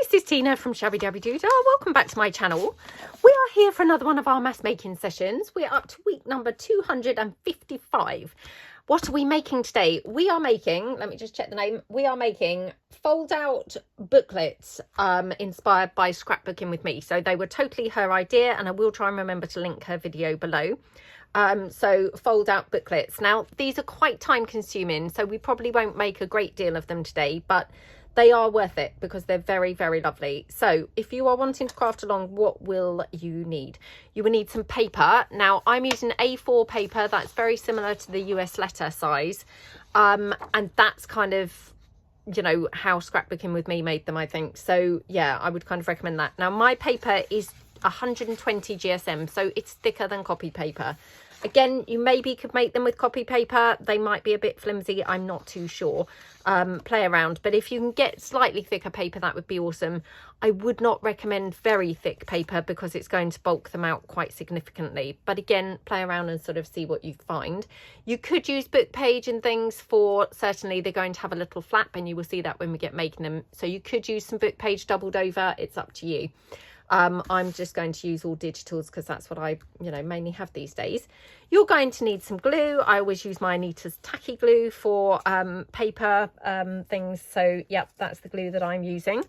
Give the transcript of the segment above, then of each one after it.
this is Tina from Shabbydabbydoodah. Welcome back to my channel. We are here for another one of our mass making sessions. We're up to week number 255. What are we making today? We are making, let me just check the name. We are making fold out booklets inspired by Scrapbooking with me. So they were totally her idea, and I will try and remember to link her video below. So fold out booklets. Now, these are quite time consuming, so we probably won't make a great deal of them today, but they are worth it because they're very, very lovely. So if you are wanting to craft along, what will you need? You will need some paper. Now, I'm using A4 paper. That's very similar to the US letter size. And that's kind of, you know, how Scrapbooking with me made them, I think. So yeah, I would kind of recommend that. Now, my paper is 120 GSM, so it's thicker than copy paper. Again, you maybe could make them with copy paper. They might be a bit flimsy. I'm not too sure. Play around. But if you can get slightly thicker paper, that would be awesome. I would not recommend very thick paper because it's going to bulk them out quite significantly. But again, play around and sort of see what you find. You could use book page and things for, certainly they're going to have a little flap, and you will see that when we get making them. So you could use some book page doubled over. It's up to you. I'm just going to use all digitals because that's what I, mainly have these days. You're going to need some glue. I always use my Anita's tacky glue for paper things. So, yep, that's the glue that I'm using.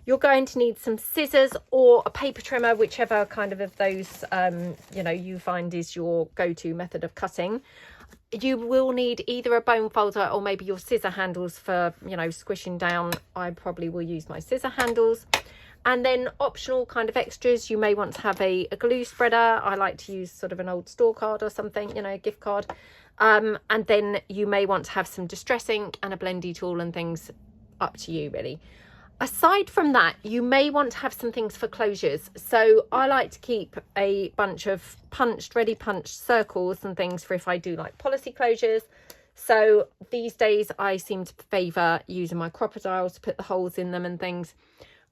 You're going to need some scissors or a paper trimmer, whichever kind of those, you find is your go-to method of cutting. You will need either a bone folder or maybe your scissor handles for, squishing down. I probably will use my scissor handles. And then optional kind of extras, you may want to have a glue spreader. I like to use sort of an old store card or something, a gift card. And then you may want to have some distress ink and a blendy tool and things, up to you really. Aside from that, you may want to have some things for closures. So I like to keep a bunch of ready punched circles and things for if I do like policy closures. So these days I seem to favour using my crocodiles to put the holes in them and things.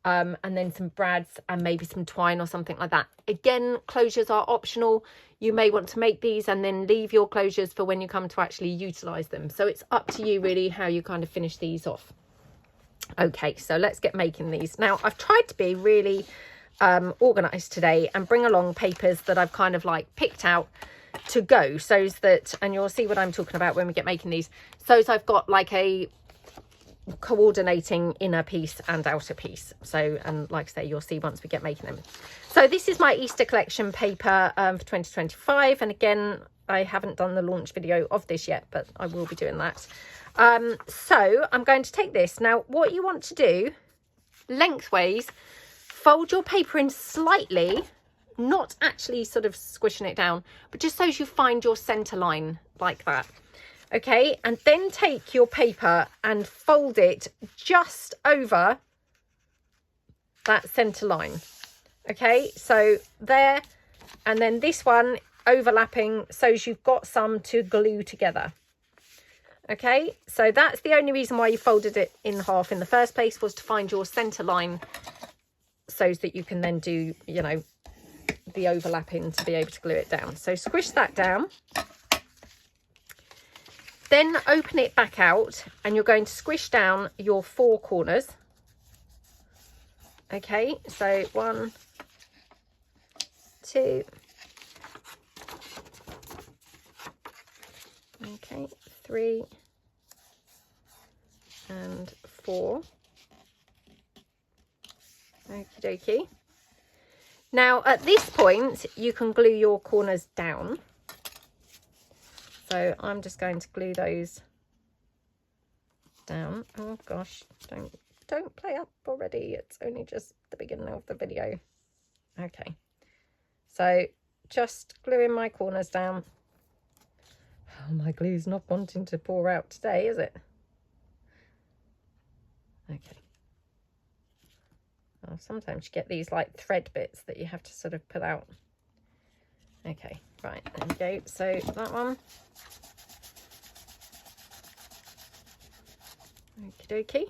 And then some brads and maybe some twine or something like that. Again, closures are optional. You may want to make these and then leave your closures for when you come to actually utilise them. So it's up to you really how you kind of finish these off. Okay, so let's get making these. Now, I've tried to be really organised today and bring along papers that I've kind of like picked out to go. So that, and you'll see what I'm talking about when we get making these. So I've got like a coordinating inner piece and outer piece. So, and like I say, you'll see once we get making them. So this is my Easter collection paper for 2025, and again, I haven't done the launch video of this yet, but I will be doing that. So I'm going to take this. Now, what you want to do lengthways, fold your paper in slightly, not actually sort of squishing it down, but just so you find your center line like that. Okay, and then take your paper and fold it just over that centre line. Okay, so there, and then this one overlapping so you've got some to glue together. Okay, so that's the only reason why you folded it in half in the first place, was to find your centre line so that you can then do, the overlapping to be able to glue it down. So squish that down. Then open it back out and you're going to squish down your 4 corners. Okay, so 1, 2, okay, 3 and 4. Okie dokie. Now at this point you can glue your corners down. So I'm just going to glue those down. Oh gosh, don't play up already. It's only just the beginning of the video. Okay, so just gluing my corners down. Oh, my glue's not wanting to pour out today, is it? Okay. Oh, sometimes you get these like thread bits that you have to sort of pull out. Okay, right, there we go. So that one. Okie dokie.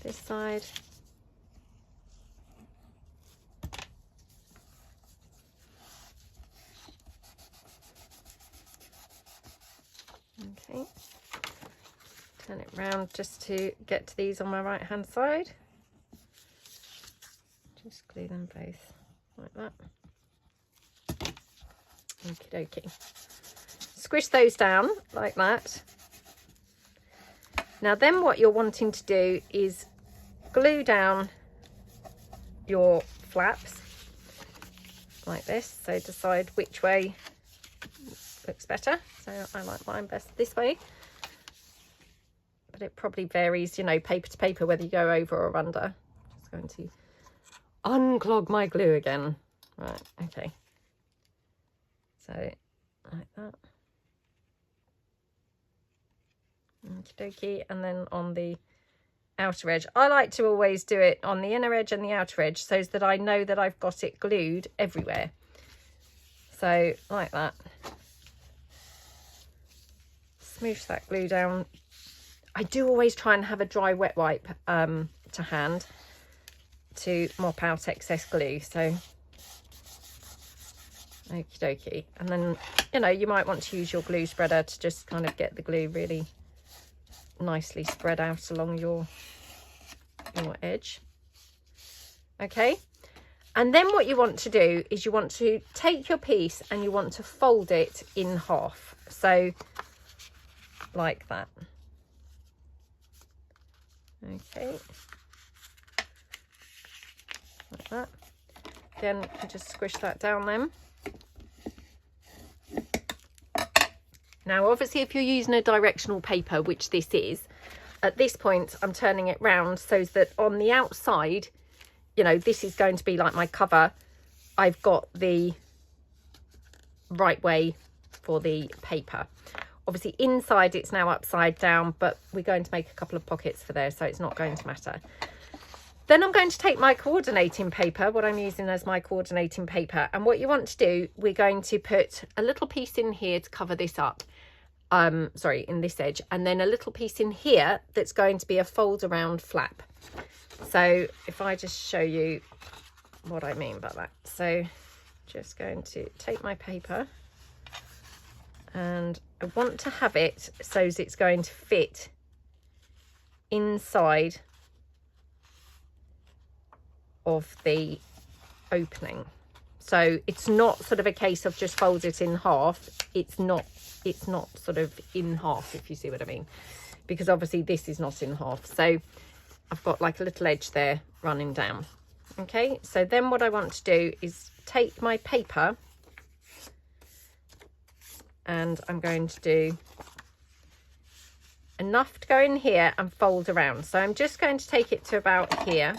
This side. Okay. Turn it round just to get to these on my right hand side. Just glue them both like that. Okie dokie. Squish those down like that. Now then what you're wanting to do is glue down your flaps like this. So decide which way looks better. So I like mine best this way. But it probably varies, you know, paper to paper, whether you go over or under. Just going to unclog my glue again. Right, okay. So like that. Okie dokie. And then on the outer edge, I like to always do it on the inner edge and the outer edge so that I know that I've got it glued everywhere. So like that. Smoosh that glue down. I do always try and have a dry wet wipe to hand to mop out excess glue. So okie dokie. And then, you know, you might want to use your glue spreader to just kind of get the glue really nicely spread out along your edge. Okay, and then what you want to do is you want to take your piece and you want to fold it in half, so like that. Okay, like that. Then you just squish that down then. Now obviously if you're using a directional paper, which this is, at this point I'm turning it round so that on the outside, you know, this is going to be like my cover. I've got the right way for the paper. Obviously inside it's now upside down, but we're going to make a couple of pockets for there, so it's not going to matter. Then I'm going to take my coordinating paper, what I'm using as my coordinating paper, and what you want to do, we're going to put a little piece in here to cover this up. Sorry, in this edge, and then a little piece in here that's going to be a fold around flap. So if I just show you what I mean by that. So just going to take my paper and I want to have it so that it's going to fit inside of the opening. So it's not sort of a case of just fold it in half. It's not sort of in half, if you see what I mean, because obviously this is not in half. So I've got like a little edge there running down. Okay, so then what I want to do is take my paper and I'm going to do enough to go in here and fold around. So I'm just going to take it to about here.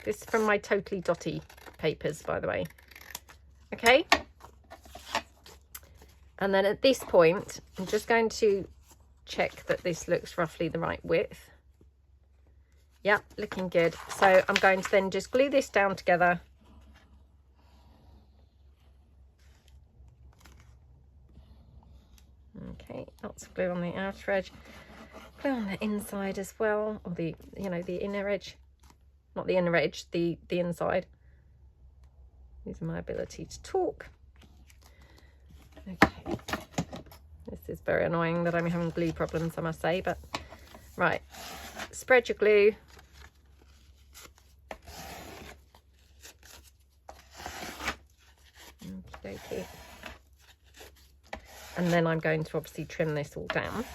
This is from my Totally Dotty papers, by the way. Okay. And then at this point, I'm just going to check that this looks roughly the right width. Yep, looking good. So I'm going to then just glue this down together. Okay, lots of glue on the outer edge. Glue on the inside as well, or the, you know, the inner edge. Not the inner edge, the inside. Using my ability to talk. Okay. This is very annoying that I'm having glue problems, I must say, but right. Spread your glue. Okay. And then I'm going to obviously trim this all down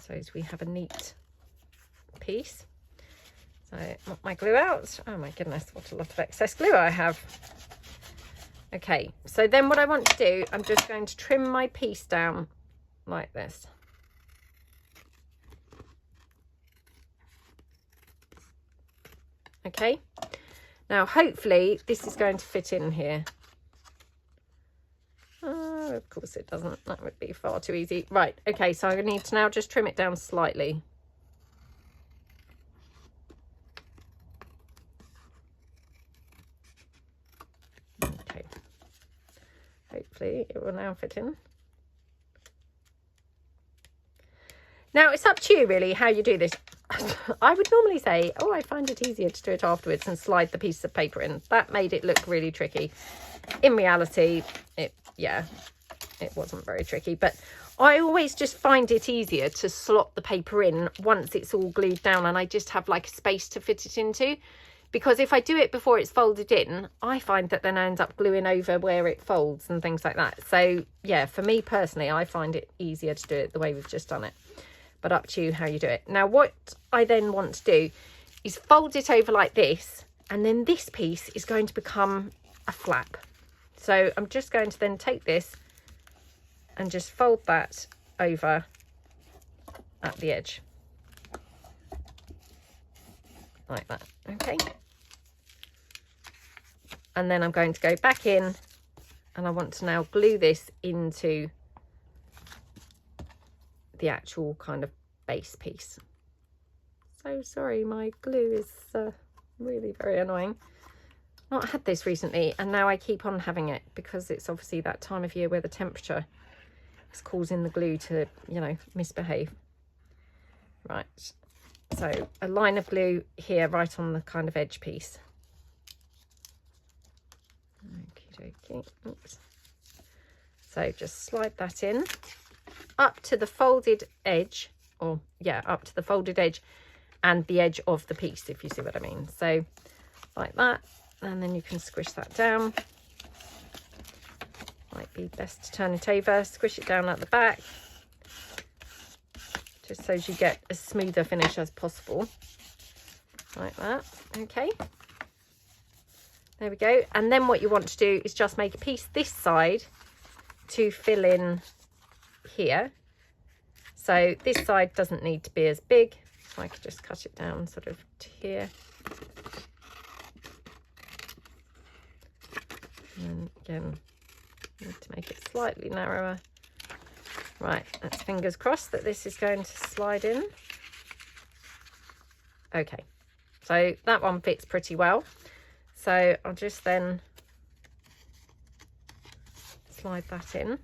so as we have a neat piece. So mop my glue out. Oh my goodness, what a lot of excess glue I have. Okay, so then what I want to do, I'm just going to trim my piece down like this. Okay, now hopefully this is going to fit in here. Of course it doesn't, that would be far too easy. Right, okay, so I need to now just trim it down slightly. Okay, hopefully it will now fit in. Now it's up to you really how you do this. I would normally say, oh, I find it easier to do it afterwards and slide the piece of paper in. That made it look really tricky. In reality, it wasn't very tricky, but I always just find it easier to slot the paper in once it's all glued down and I just have like a space to fit it into. Because if I do it before it's folded in, I find that then I end up gluing over where it folds and things like that. So yeah, for me personally, I find it easier to do it the way we've just done it. But up to you how you do it. Now what I then want to do is fold it over like this, and then this piece is going to become a flap. So I'm just going to then take this and just fold that over at the edge. Like that, okay? And then I'm going to go back in and I want to now glue this into the actual kind of base piece. So sorry, my glue is really very annoying. Not had this recently and now I keep on having it because it's obviously that time of year where the temperature is causing the glue to, you know, misbehave. Right, so a line of glue here right on the kind of edge piece. Okay. Oops. So just slide that in up to the folded edge, or yeah, up to the folded edge and the edge of the piece, if you see what I mean. So like that, and then you can squish that down. Might be best to turn it over, squish it down at the back, just so you get a smoother finish as possible. Like that, okay. There we go. And then what you want to do is just make a piece this side to fill in here. So this side doesn't need to be as big. So I could just cut it down sort of to here. And again, need to make it slightly narrower. Right, let's fingers crossed that this is going to slide in. Okay, so that one fits pretty well. So I'll just then slide that in.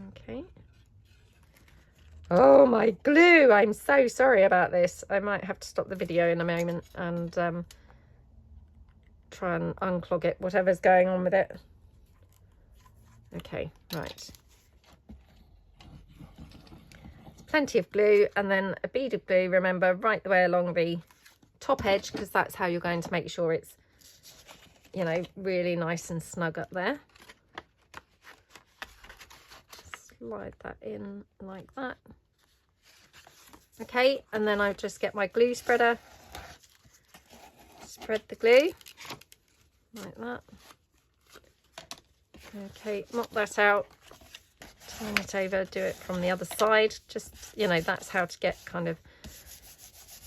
Okay. Oh, my glue. I'm so sorry about this. I might have to stop the video in a moment and try and unclog it, whatever's going on with it. Okay, right. Plenty of glue and then a bead of glue, remember, right the way along the top edge, because that's how you're going to make sure it's, you know, really nice and snug up there. Slide that in like that. Okay, and then I'll just get my glue spreader, spread the glue like that. Okay, mop that out, turn it over, do it from the other side. Just, you know, that's how to get kind of,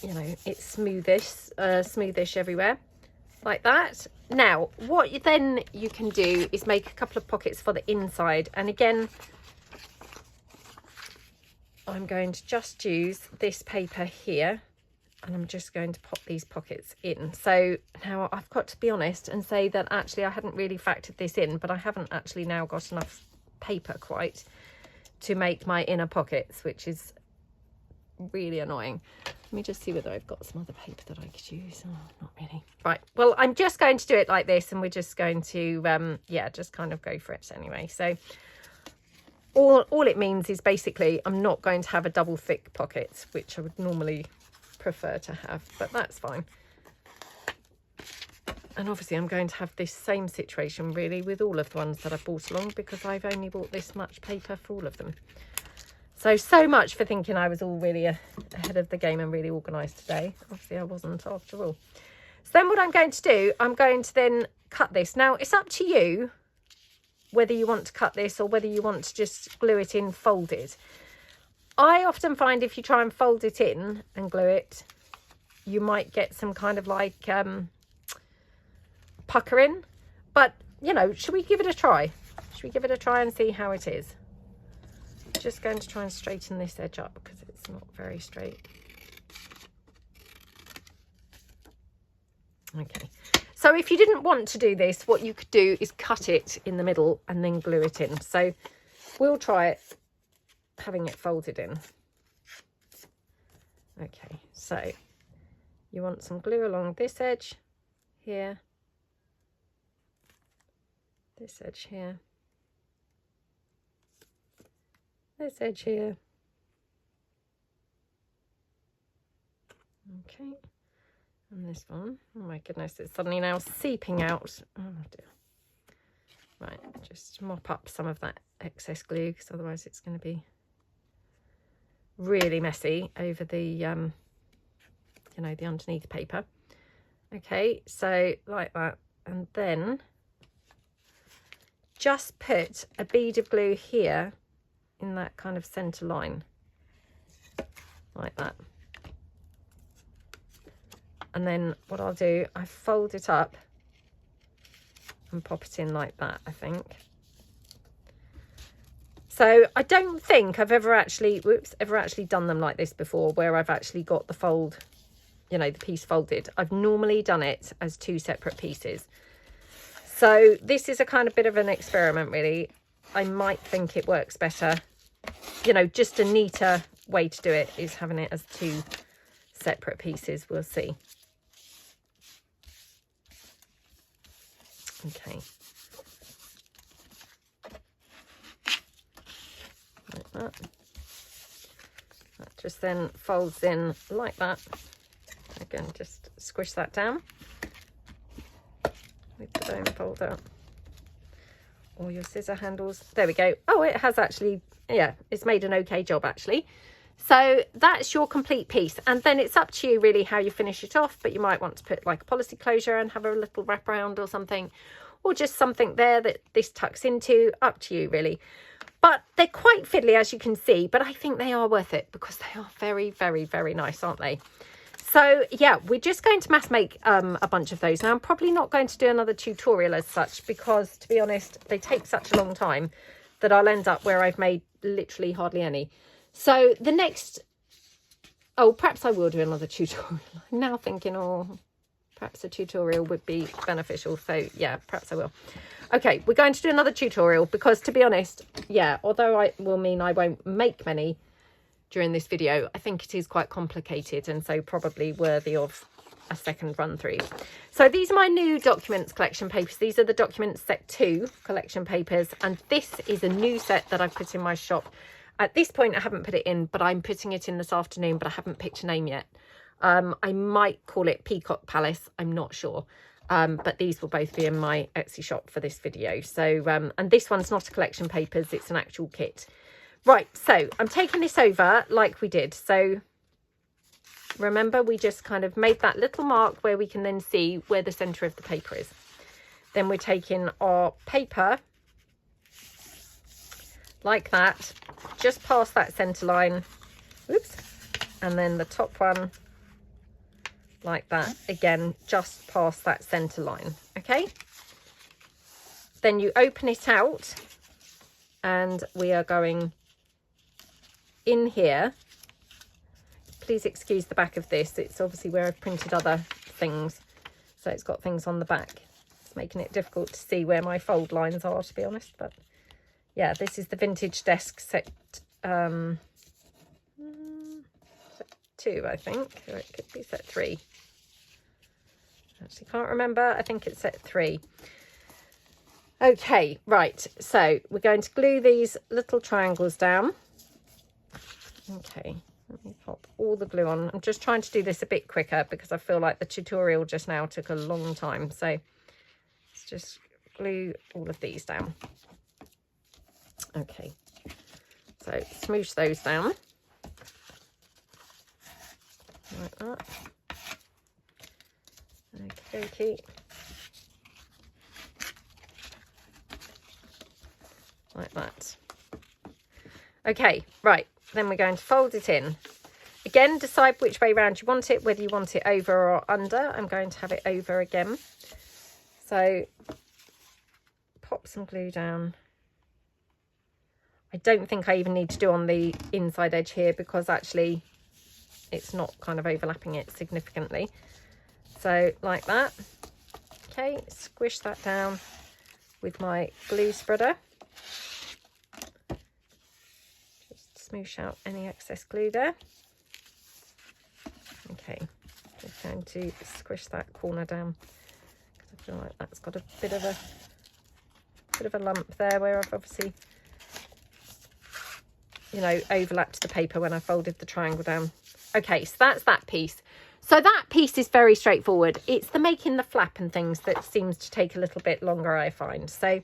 you know, it's smoothish everywhere like that. Now what you can do is make a couple of pockets for the inside, and again I'm going to just use this paper here and I'm just going to pop these pockets in. So now I've got to be honest and say that actually I hadn't really factored this in, but I haven't actually now got enough paper quite to make my inner pockets, which is really annoying. Let me just see whether I've got some other paper that I could use. Oh, not really. Right, well, I'm just going to do it like this and we're just going to yeah, just kind of go for it anyway. So all it means is basically I'm not going to have a double thick pocket, which I would normally prefer to have, but that's fine. And obviously I'm going to have this same situation really with all of the ones that I've brought along, because I've only bought this much paper for all of them. So much for thinking I was all really ahead of the game and really organised today. Obviously I wasn't after all. So then what I'm going to do, I'm going to then cut this. Now it's up to you whether you want to cut this or whether you want to just glue it in folded. I often find if you try and fold it in and glue it, you might get some kind of like puckering. But, you know, should we give it a try? Should we give it a try and see how it is? Just going to try and straighten this edge up because it's not very straight. Okay. So if you didn't want to do this, what you could do is cut it in the middle and then glue it in. So we'll try it having it folded in. Okay, so you want some glue along this edge here this edge here, this edge here. Okay, and this one. Oh my goodness, it's suddenly now seeping out. Oh dear. Right, just mop up some of that excess glue, because otherwise it's going to be really messy over the you know, the underneath paper. Okay, so like that, and then just put a bead of glue here in that kind of center line, like that. And then what I'll do, I fold it up and pop it in like that, I think. So I don't think I've ever actually done them like this before, where I've actually got the fold, you know, the piece folded. I've normally done it as two separate pieces. So this is a kind of bit of an experiment, really. I might think it works better. You know, just a neater way to do it is having it as two separate pieces. We'll see. Okay. Like that. That just then folds in like that. Again, just squish that down with the bone folder or your scissor handles. There we go. Oh, it has actually, yeah, it's made an okay job actually. So that's your complete piece, and then it's up to you really how you finish it off, but you might want to put like a policy closure and have a little wraparound or something, or just something there that this tucks into. Up to you really. But they're quite fiddly, as you can see, but I think they are worth it because they are very, very, very nice, aren't they? So yeah, we're just going to mass make a bunch of those. Now I'm probably not going to do another tutorial as such, because to be honest, they take such a long time that I'll end up where I've made literally hardly any. So the next, oh, perhaps I will do another tutorial. I'm now thinking, oh, perhaps a tutorial would be beneficial. So yeah, perhaps I will. Okay, we're going to do another tutorial because, to be honest, yeah, although I will mean I won't make many during this video, I think it is quite complicated and so probably worthy of a second run through. So these are my new documents collection papers. These are the documents set 2 collection papers, and this is a new set that I've put in my shop. At this point I haven't put it in, but I'm putting it in this afternoon, but I haven't picked a name yet. I might call it Peacock Palace, I'm not sure. But these will both be in my Etsy shop for this video. So and this one's not a collection papers, it's an actual kit. Right, so I'm taking this over like we did. So remember, we just kind of made that little mark where we can then see where the center of the paper is. Then we're taking our paper like that, just past that center line. Oops. And then the top one like that, again, just past that center line. Okay. Then you open it out, and we are going in here. Please excuse the back of this. It's obviously where I've printed other things. So it's got things on the back. It's making it difficult to see where my fold lines are, to be honest. But yeah, this is the vintage desk set 2, I think. Or it could be set 3. Actually can't remember. I think it's set 3. Okay, right. So we're going to glue these little triangles down. Okay, let me pop all the glue on. I'm just trying to do this a bit quicker because I feel like the tutorial just now took a long time. So let's just glue all of these down. Okay, so smoosh those down like that. Okay, like that. Okay, right, then we're going to fold it in. Again, decide which way round you want it, whether you want it over or under. I'm going to have it over again. So pop some glue down. I don't think I even need to do on the inside edge here because actually it's not kind of overlapping it significantly. So like that. Okay, squish that down with my glue spreader. Just smoosh out any excess glue there. Okay, just going to squish that corner down because I feel like that's got a bit of a bit of a lump there where I've obviously, you know, overlapped the paper when I folded the triangle down. Okay, so that's that piece. So that piece is very straightforward. It's the making the flap and things that seems to take a little bit longer, I find. So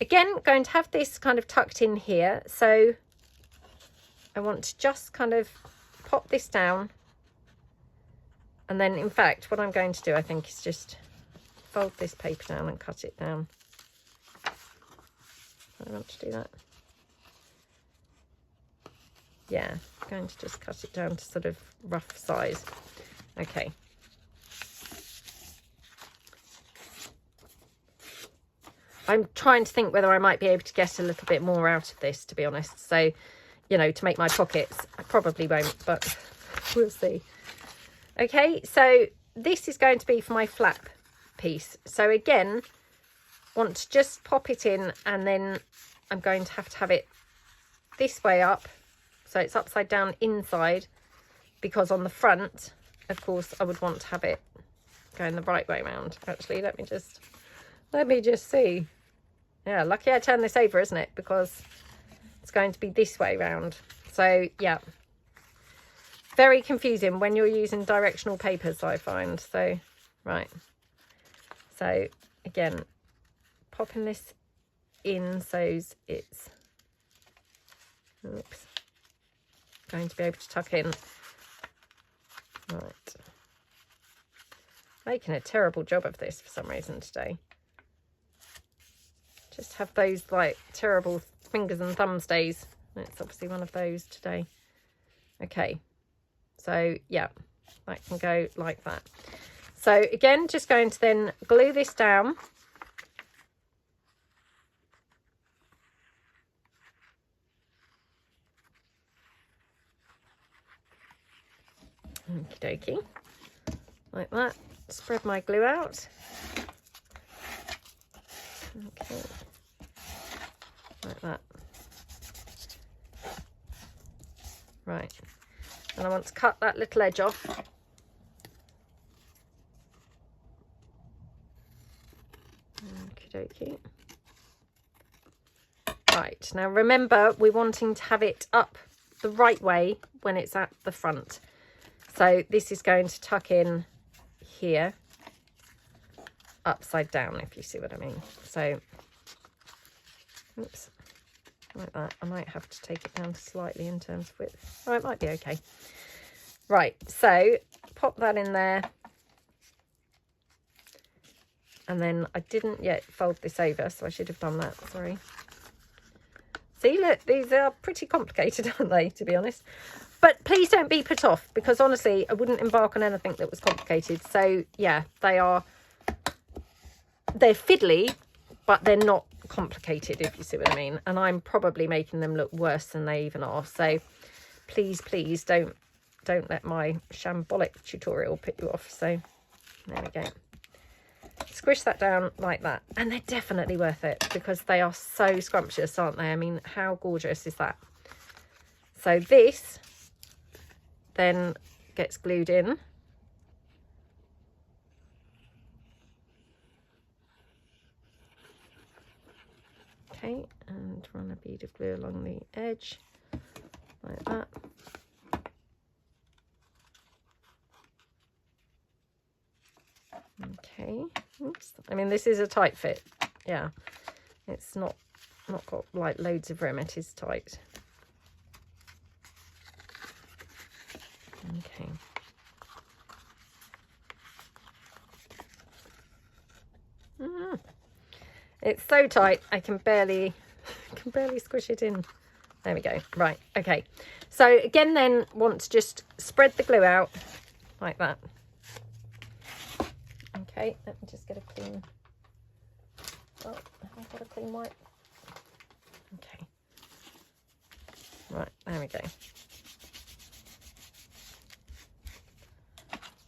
again, going to have this kind of tucked in here. So I want to just kind of pop this down. And then, in fact, what I'm going to do, I think, is just fold this paper down and cut it down. I want to do that. Yeah, I'm going to just cut it down to sort of rough size. Okay. I'm trying to think whether I might be able to get a little bit more out of this, to be honest. So, you know, to make my pockets. I probably won't, but we'll see. Okay, so this is going to be for my flap piece. So again, want to just pop it in, and then I'm going to have it this way up. So it's upside down inside, because on the front, of course, I would want to have it going the right way around. Actually, let me just see. Yeah, lucky I turned this over, isn't it? Because it's going to be this way round. So yeah, very confusing when you're using directional papers, I find. So right, so again, popping this in so it's going to be able to tuck in. Right, making a terrible job of this for some reason today. Just have those like terrible fingers and thumbs days. It's obviously one of those today. Okay, so yeah, that can go like that. So again, just going to then glue this down. Okie dokie, like that. Spread my glue out. Okay, like that. Right, and I want to cut that little edge off. Okie dokie. Right, now remember, we're wanting to have it up the right way when it's at the front. So this is going to tuck in here, upside down, if you see what I mean. So, oops, like that. I might have to take it down slightly in terms of width. Oh, it might be okay. Right, so pop that in there. And then I didn't yet fold this over, so I should have done that, sorry. See, look, these are pretty complicated, aren't they, to be honest? But please don't be put off, because honestly, I wouldn't embark on anything that was complicated. So yeah, they're fiddly, but they're not complicated, if you see what I mean. And I'm probably making them look worse than they even are. So please don't let my shambolic tutorial put you off. So there we go. Squish that down like that, and they're definitely worth it because they are so scrumptious, aren't they? I mean, how gorgeous is that? So this then gets glued in. Okay, and run a bead of glue along the edge like that. Okay, oops. I mean, this is a tight fit. Yeah, it's not got like loads of room. It is tight. Okay. It's so tight I can barely squish it in. There we go. Right, okay. So again, then want to just spread the glue out like that. Okay, let me just get a clean. Oh, have I got a clean wipe? Okay. Right, there we go.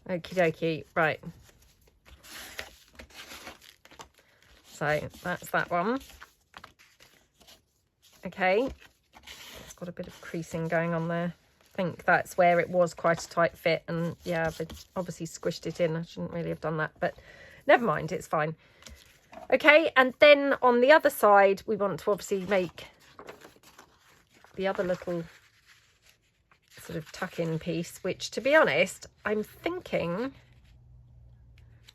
Okie dokie, right. So that's that one. Okay, it's got a bit of creasing going on there. I think that's where it was quite a tight fit, and yeah, I've obviously squished it in. I shouldn't really have done that, but never mind, it's fine. Okay, and then on the other side, we want to obviously make the other little sort of tuck-in piece, which, to be honest, I'm thinking,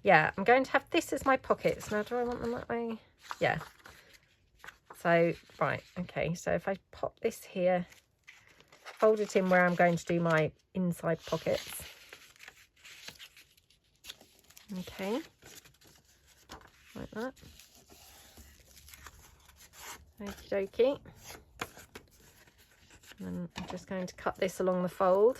yeah, I'm going to have this as my pockets. Now, do I want them that way? Yeah. So, right, okay, so if I pop this here, fold it in where I'm going to do my inside pockets. Okay, like that. Okie dokie. And I'm just going to cut this along the fold.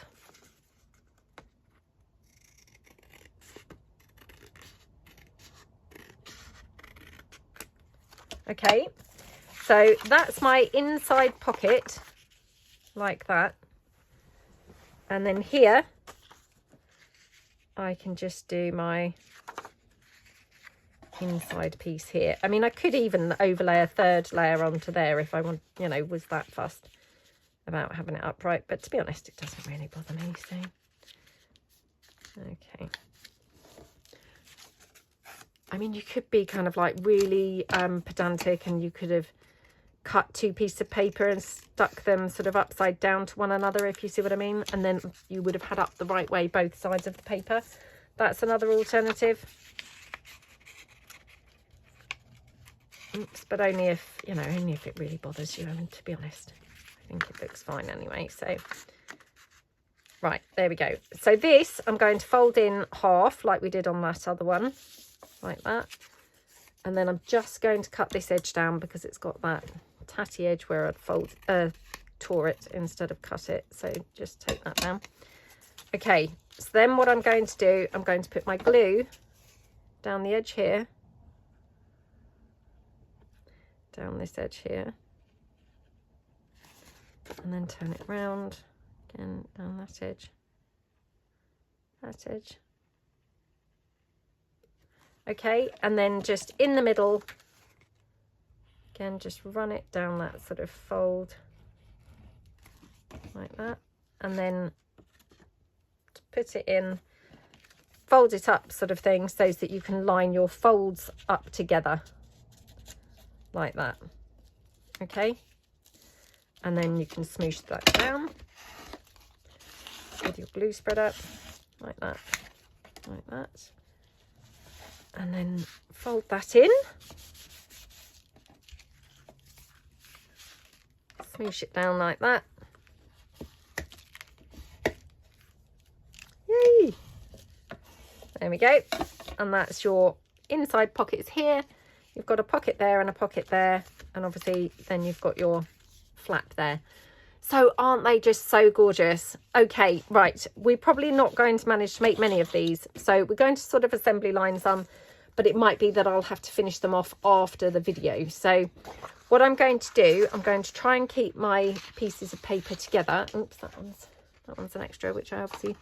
Okay, so that's my inside pocket, like that. And then here, I can just do my inside piece here. I mean, I could even overlay a third layer onto there if I want, you know, was that fussed about having it upright, but to be honest, it doesn't really bother me. So okay, I mean, you could be kind of like really pedantic, and you could have cut two pieces of paper and stuck them sort of upside down to one another, if you see what I mean, and then you would have had up the right way both sides of the paper. That's another alternative. Oops, but only if, you know, only if it really bothers you. And to be honest, I think it looks fine anyway. So, right, there we go. So this, I'm going to fold in half like we did on that other one, like that. And then I'm just going to cut this edge down because it's got that tatty edge where I'd tore it instead of cut it. So just take that down. Okay, so then what I'm going to do, I'm going to put my glue down the edge here, down this edge here, and then turn it round again down that edge, okay, and then just in the middle again, just run it down that sort of fold like that, and then put it in, fold it up sort of thing, so that you can line your folds up together like that. Okay, and then you can smoosh that down with your glue spreader like that, and then fold that in, smoosh it down like that. Yay! There we go, and that's your inside pockets here. You've got a pocket there and a pocket there, and obviously then you've got your flap there. So aren't they just so gorgeous? Okay, right, we're probably not going to manage to make many of these, so we're going to sort of assembly line some, but it might be that I'll have to finish them off after the video. So what I'm going to do, I'm going to try and keep my pieces of paper together. Oops, that one's an extra, which I obviously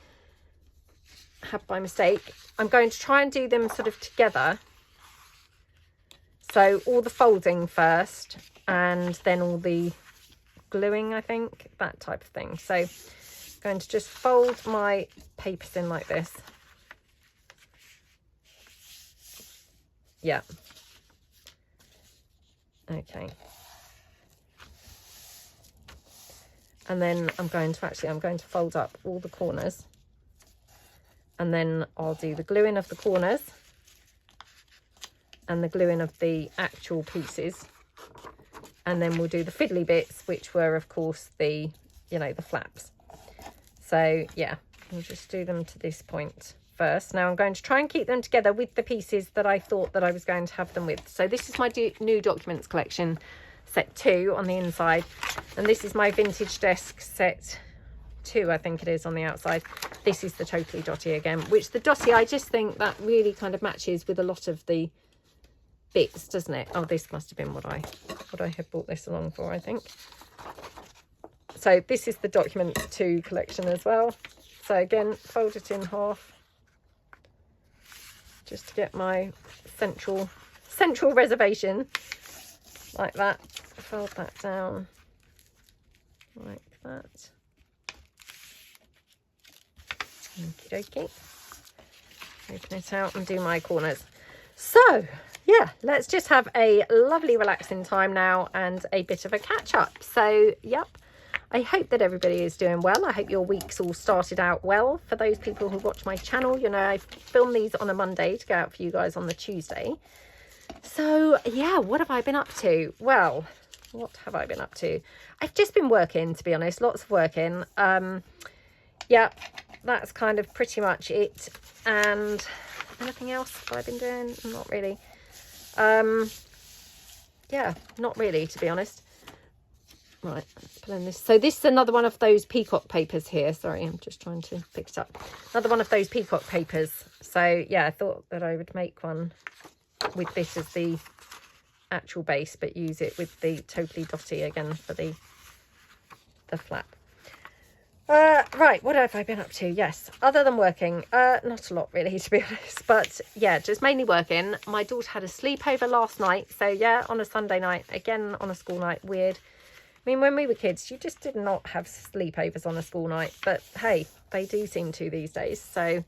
had by mistake. I'm going to try and do them sort of together. So all the folding first, and then all the gluing, I think, that type of thing. So I'm going to just fold my papers in like this. Yeah. Okay. And then I'm going to fold up all the corners, and then I'll do the gluing of the corners and the gluing of the actual pieces, and then we'll do the fiddly bits, which were of course the, you know, the flaps. So yeah, we'll just do them to this point first. Now I'm going to try and keep them together with the pieces that I thought that I was going to have them with. So this is my new documents collection, set 2 on the inside, and this is my vintage desk set 2, I think it is, on the outside. This is the totally dotty again, which the dotty, I just think that really kind of matches with a lot of the bits, doesn't it? Oh, this must have been what I had bought this along for, I think. So this is the Documents 2 collection as well. So again, fold it in half just to get my central reservation like that. Fold that down like that. Okie dokie. Open it out and do my corners. So yeah, let's just have a lovely relaxing time now and a bit of a catch up. So, yep, I hope that everybody is doing well. I hope your week's all started out well. For those people who watch my channel, you know, I film these on a Monday to go out for you guys on the Tuesday. So, yeah, what have I been up to? Well, what have I been up to? I've just been working, to be honest, lots of working. Yeah, that's kind of pretty much it. And anything else have I been doing? Not really. Yeah, not really, to be honest. Right, let's pull in this. So this is another one of those peacock papers here. Sorry, I'm just trying to pick it up. Another one of those peacock papers. So yeah, I thought that I would make one with this as the actual base, but use it with the totally dotty again for the flap. Right, what have I been up to? Yes, other than working, not a lot really, to be honest, but yeah, just mainly working. My daughter had a sleepover last night, so yeah, on a Sunday night, again on a school night, weird. I mean, when we were kids, you just did not have sleepovers on a school night, but hey, they do seem to these days, so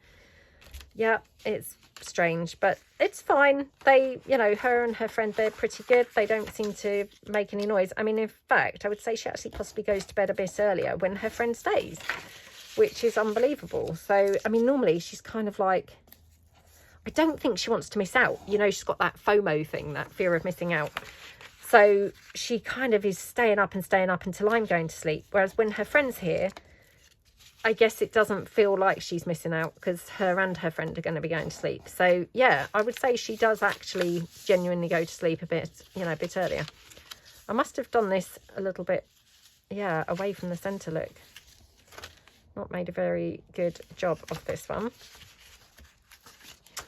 yeah, it's strange, but it's fine. They, you know, her and her friend, they're pretty good. They don't seem to make any noise. I mean, in fact, I would say she actually possibly goes to bed a bit earlier when her friend stays, which is unbelievable. So, I mean, normally she's kind of like, I don't think she wants to miss out. You know, she's got that FOMO thing, that fear of missing out. So she kind of is staying up until I'm going to sleep. Whereas when her friend's here, I guess it doesn't feel like she's missing out because her and her friend are going to be going to sleep. So yeah, I would say she does actually genuinely go to sleep a bit, you know, a bit earlier. I must have done this a little bit, yeah, away from the centre, look. Not made a very good job of this one.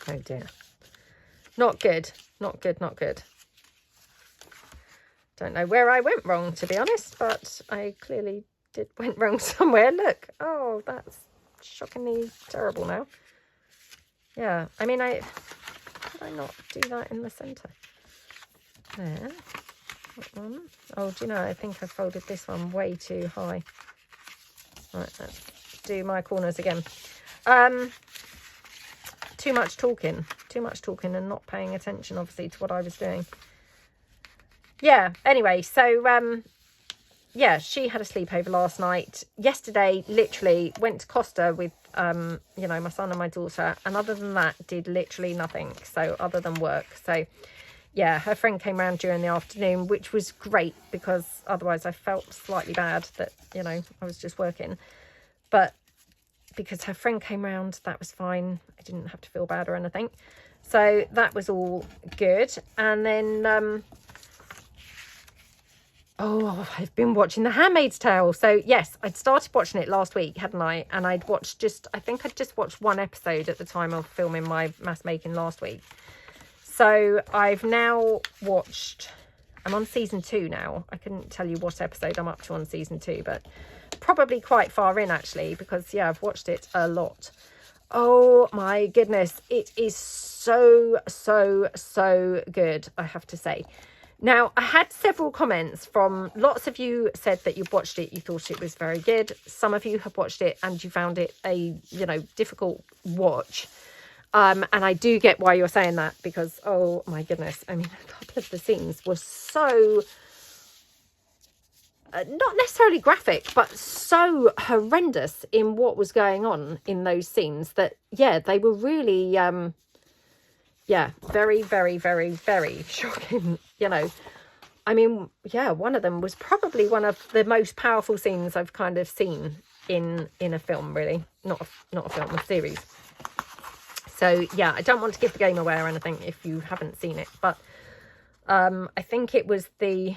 Oh dear. Not good, not good, not good. Don't know where I went wrong, to be honest, but I clearly went wrong somewhere. Look, oh, that's shockingly terrible now. Yeah, I mean, did I not do that in the centre? There. That one. Oh, do you know, I think I folded this one way too high. Right, let's do my corners again. Too much talking and not paying attention, obviously, to what I was doing. Yeah, anyway, so yeah, she had a sleepover last night. Yesterday, literally went to Costa with you know, my son and my daughter, and other than that, did literally nothing. So other than work. So yeah, her friend came around during the afternoon, which was great because otherwise I felt slightly bad that, you know, I was just working. But because her friend came round, that was fine. I didn't have to feel bad or anything. So that was all good. And then oh, I've been watching The Handmaid's Tale. So yes, I'd started watching it last week, hadn't I? And I think I'd just watched one episode at the time of filming my mass making last week. So I've now watched, I'm on season 2 now. I couldn't tell you what episode I'm up to on season 2, but probably quite far in actually, because yeah, I've watched it a lot. Oh my goodness, it is so good, I have to say. Now, I had several comments from lots of you said that you've watched it, you thought it was very good. Some of you have watched it and you found it a, you know, difficult watch. And I do get why you're saying that because, oh my goodness, I mean, a couple of the scenes were so, not necessarily graphic, but so horrendous in what was going on in those scenes that, yeah, they were really, yeah, very shocking, you know. I mean, yeah, one of them was probably one of the most powerful scenes I've kind of seen in a film, really. Not a film, a series. So, yeah, I don't want to give the game away or anything if you haven't seen it. But I think it was either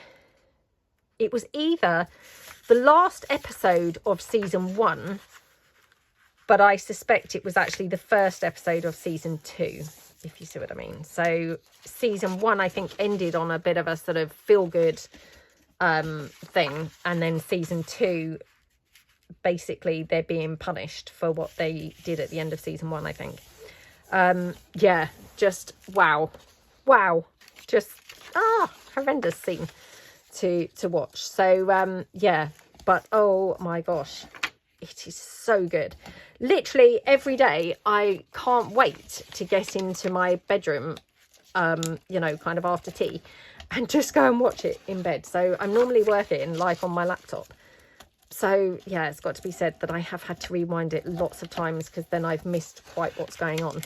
the last episode of season 1, but I suspect it was actually the first episode of season 2. If you see what I mean. So season 1, I think, ended on a bit of a sort of feel-good thing. And then season 2, basically, they're being punished for what they did at the end of season 1, I think. Yeah, just wow. Just, horrendous scene to watch. So, yeah, but oh my gosh, it is so good. Literally every day I can't wait to get into my bedroom you know, kind of after tea, and just go and watch it in bed. So I'm normally working live on my laptop. So yeah, it's got to be said that I have had to rewind it lots of times, because then I've missed quite what's going on.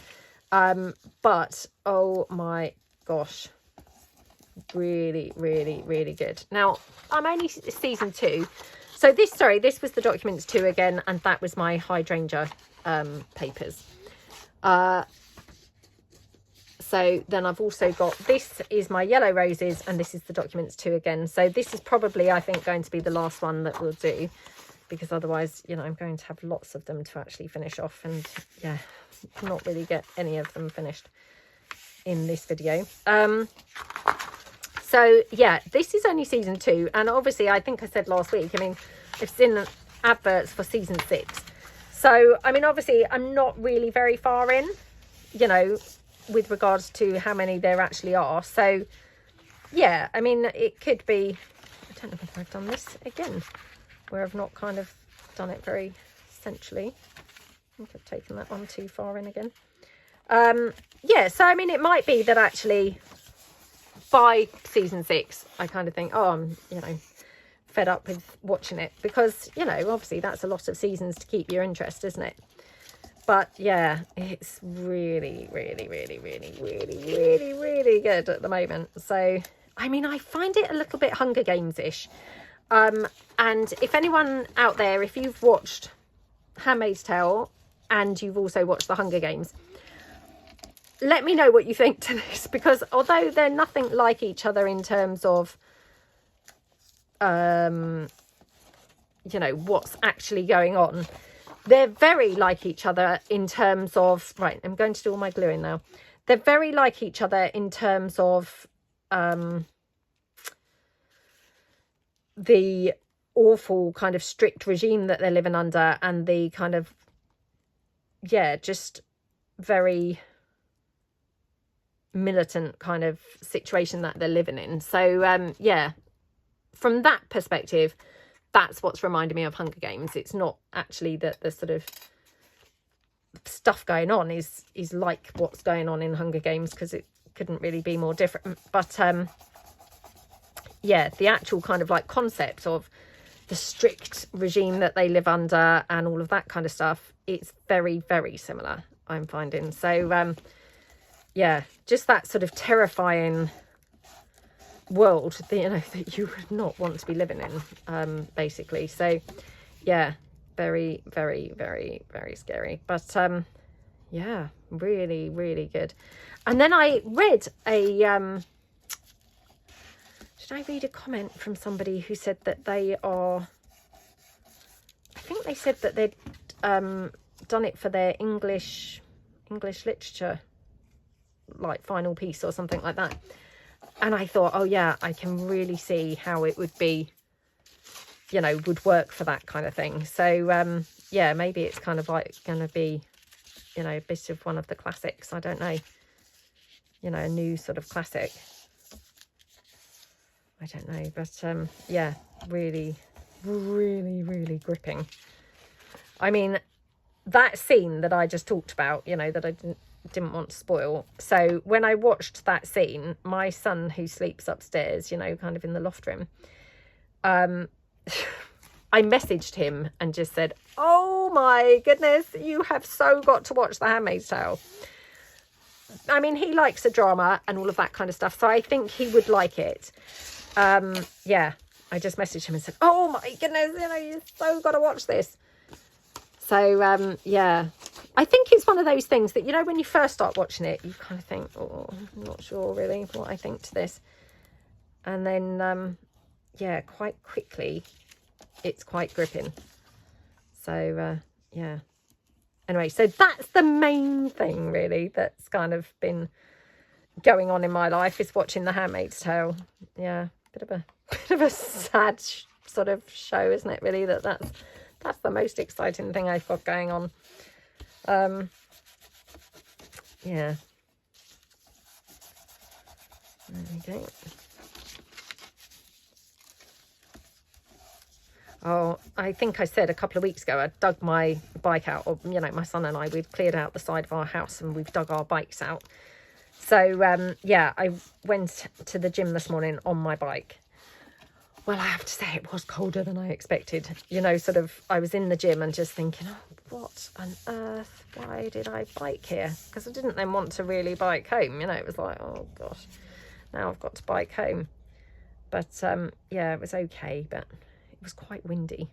But oh my gosh, really, really, really good. Now, I'm only season 2. So this was the documents 2 again, and that was my hydrangea papers. So then I've also got, this is my yellow roses, and this is the documents 2 again. So this is probably, I think, going to be the last one that we'll do, because otherwise, you know, I'm going to have lots of them to actually finish off, and yeah, not really get any of them finished in this video. So yeah, this is only season 2, and obviously I think I said last week, I mean, I've seen adverts for season 6. So I mean, obviously I'm not really very far in, you know, with regards to how many there actually are. So yeah, I mean, it could be, I don't know whether I've done this again, where I've not kind of done it very centrally. I think I've taken that one too far in again. Yeah, so I mean, it might be that actually by season 6 I kind of think, oh, I'm, you know, fed up with watching it, because, you know, obviously that's a lot of seasons to keep your interest, isn't it? But yeah, it's really, really, really, really, really, really, really good at the moment. So, I mean, I find it a little bit Hunger Games-ish. And if anyone out there, if you've watched Handmaid's Tale and you've also watched the Hunger Games, let me know what you think to this, because although they're nothing like each other in terms of, you know, what's actually going on, they're very like each other in terms of, right, I'm going to do all my gluing now. They're very like each other in terms of the awful kind of strict regime that they're living under, and the kind of, yeah, just very militant kind of situation that they're living in. So yeah, from that perspective, that's what's reminding me of Hunger Games. It's not actually that the sort of stuff going on is like what's going on in Hunger Games, because it couldn't really be more different. But yeah, the actual kind of like concept of the strict regime that they live under and all of that kind of stuff, it's very, very similar, I'm finding. So yeah, just that sort of terrifying world that, you know, that you would not want to be living in, basically. So yeah, very, very, very, very scary. But yeah, really, really good. And then I read a did I read a comment from somebody who said that they are, I think they said that they'd done it for their English literature, like final piece or something like that. And I thought, oh yeah, I can really see how it would be, you know, would work for that kind of thing. So yeah, maybe it's kind of like going to be, you know, a bit of one of the classics. I don't know, you know, a new sort of classic. I don't know, but yeah, really, really, really gripping. I mean, that scene that I just talked about, you know, that I didn't want to spoil. So when I watched that scene, my son, who sleeps upstairs, you know, kind of in the loft room, I messaged him and just said, oh my goodness, you have so got to watch The Handmaid's Tale. I mean, he likes a drama and all of that kind of stuff, so I think he would like it. Yeah, I just messaged him and said, oh my goodness, you know, you've so got to watch this. So yeah, I think it's one of those things that, you know, when you first start watching it, you kind of think, oh, I'm not sure really what I think to this. And then yeah, quite quickly it's quite gripping. So yeah, anyway, so that's the main thing really that's kind of been going on in my life, is watching The Handmaid's Tale. Yeah, bit of a sad sort of show, isn't it, really, that's the most exciting thing I've got going on. Yeah, there we go. Oh, I think I said a couple of weeks ago I dug my bike out, or, you know, my son and I, we'd cleared out the side of our house and we've dug our bikes out. So, yeah, I went to the gym this morning on my bike. Well, I have to say it was colder than I expected. You know, sort of, I was in the gym and just thinking, oh, what on earth? Why did I bike here? Because I didn't then want to really bike home. You know, it was like, oh, gosh, now I've got to bike home. But, yeah, it was okay, but it was quite windy.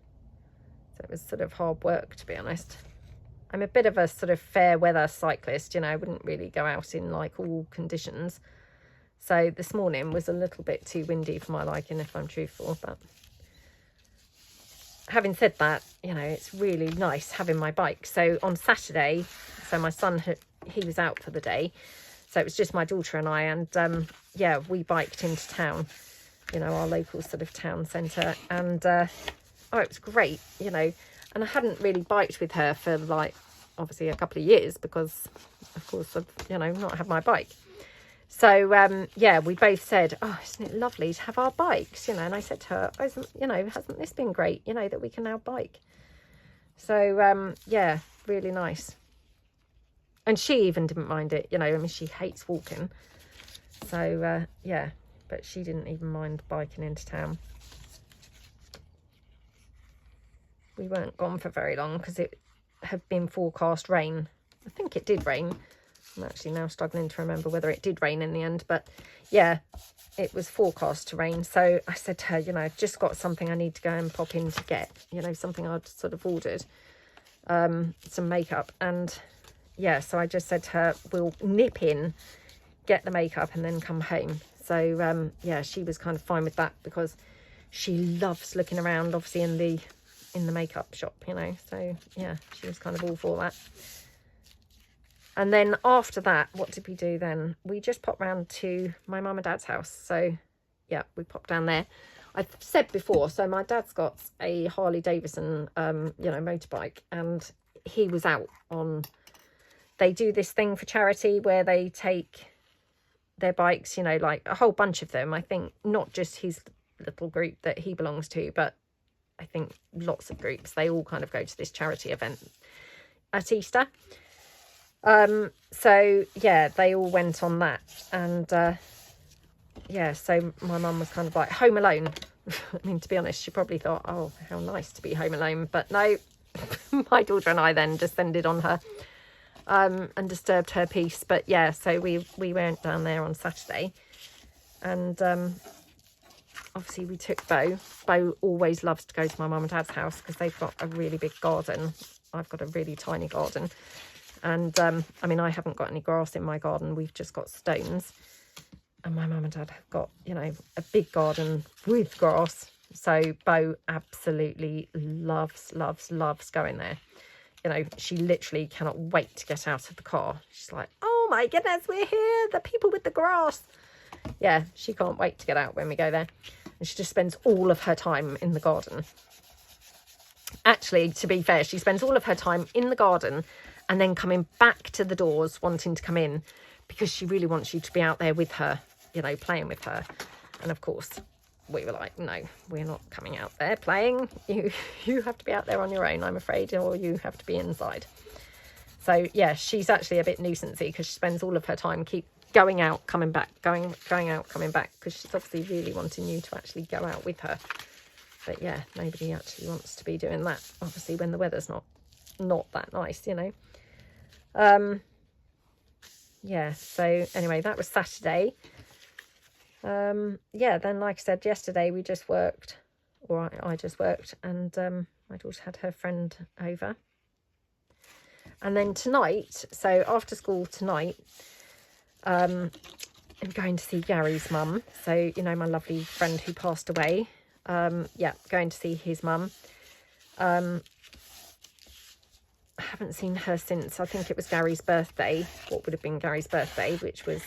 So it was sort of hard work, to be honest. I'm a bit of a sort of fair weather cyclist, you know, I wouldn't really go out in like all conditions. So this morning was a little bit too windy for my liking, if I'm truthful. But having said that, you know, it's really nice having my bike. So on Saturday, so my son, he was out for the day. So it was just my daughter and I. And yeah, we biked into town, you know, our local sort of town centre. And oh, it was great, you know. And I hadn't really biked with her for like, obviously a couple of years because, of course, I've, you know, not had my bike. So, yeah, we both said, oh, isn't it lovely to have our bikes, you know, and I said to her, you know, hasn't this been great, you know, that we can now bike? So, yeah, really nice. And she even didn't mind it, you know, I mean, she hates walking. So, yeah, but she didn't even mind biking into town. We weren't gone for very long because it had been forecast rain. I think it did rain. I'm actually now struggling to remember whether it did rain in the end, but yeah, it was forecast to rain. So I said to her, you know, I've just got something I need to go and pop in to get, you know, something I'd sort of ordered, some makeup. And yeah, so I just said to her, we'll nip in, get the makeup and then come home. So yeah, she was kind of fine with that because she loves looking around, obviously, in the makeup shop, you know. So yeah, she was kind of all for that. And then after that, what did we do then? We just popped round to my mum and dad's house. So, yeah, we popped down there. I've said before, so my dad's got a Harley Davidson, you know, motorbike. And he was out on... They do this thing for charity where they take their bikes, you know, like a whole bunch of them. I think not just his little group that he belongs to, but I think lots of groups. They all kind of go to this charity event at Easter. So yeah, they all went on that. And yeah, so my mum was kind of like home alone. I mean, to be honest, she probably thought, oh, how nice to be home alone. But no, my daughter and I then descended on her and disturbed her peace. But yeah, so we went down there on Saturday. And obviously we took Bo. Bo always loves to go to my mum and dad's house because they've got a really big garden. I've got a really tiny garden. And, I mean, I haven't got any grass in my garden. We've just got stones. And my mum and dad have got, you know, a big garden with grass. So Bo absolutely loves going there. You know, she literally cannot wait to get out of the car. She's like, oh, my goodness, we're here. The people with the grass. Yeah, she can't wait to get out when we go there. And she just spends all of her time in the garden. Actually, to be fair, she spends all of her time in the garden and then coming back to the doors wanting to come in because she really wants you to be out there with her, you know, playing with her. And of course, we were like, no, we're not coming out there playing. You have to be out there on your own, I'm afraid, or you have to be inside. So yeah, she's actually a bit nuisancey because she spends all of her time going out, coming back, going out, coming back, because she's obviously really wanting you to actually go out with her. But yeah, nobody actually wants to be doing that, obviously, when the weather's not that nice, you know. Yeah, so anyway, that was Saturday. Yeah, then like I said, yesterday we just worked, or I just worked, and my daughter had her friend over. And then tonight, so after school tonight, I'm going to see Gary's mum. So, you know, my lovely friend who passed away. Yeah, going to see his mum. I haven't seen her since, I think it was Gary's birthday, what would have been Gary's birthday, which was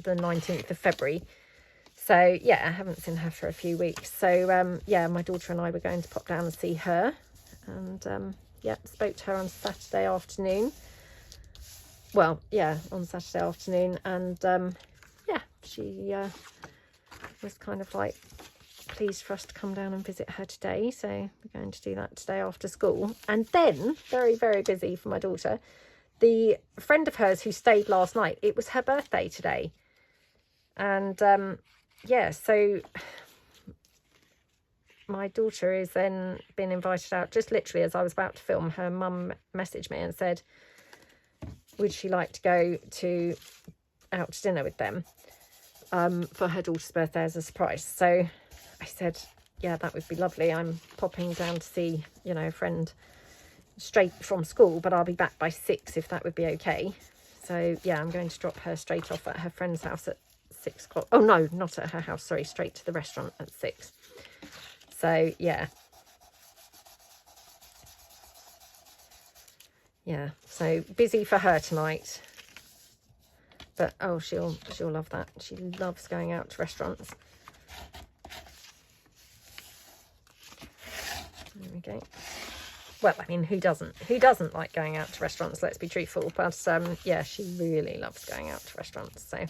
the 19th of February. So, yeah, I haven't seen her for a few weeks. So, yeah, my daughter and I were going to pop down and see her. And, yeah, spoke to her on Saturday afternoon. Well, yeah, on Saturday afternoon. And, yeah, she was kind of like pleased for us to come down and visit her today. So we're going to do that today after school. And then, very, very busy for my daughter, the friend of hers who stayed last night, it was her birthday today. And yeah, so my daughter is then been invited out. Just literally as I was about to film, her mum messaged me and said, would she like to go out to dinner with them for her daughter's birthday as a surprise. So I said, yeah, that would be lovely. I'm popping down to see, you know, a friend straight from school, but I'll be back by 6 if that would be okay. So yeah, I'm going to drop her straight off at her friend's house at 6 o'clock. Oh no, not at her house, sorry, straight to the restaurant at 6. So yeah, so busy for her tonight, but oh, she'll love that. She loves going out to restaurants. There we go. Well, I mean, who doesn't like going out to restaurants, let's be truthful, but yeah, she really loves going out to restaurants. So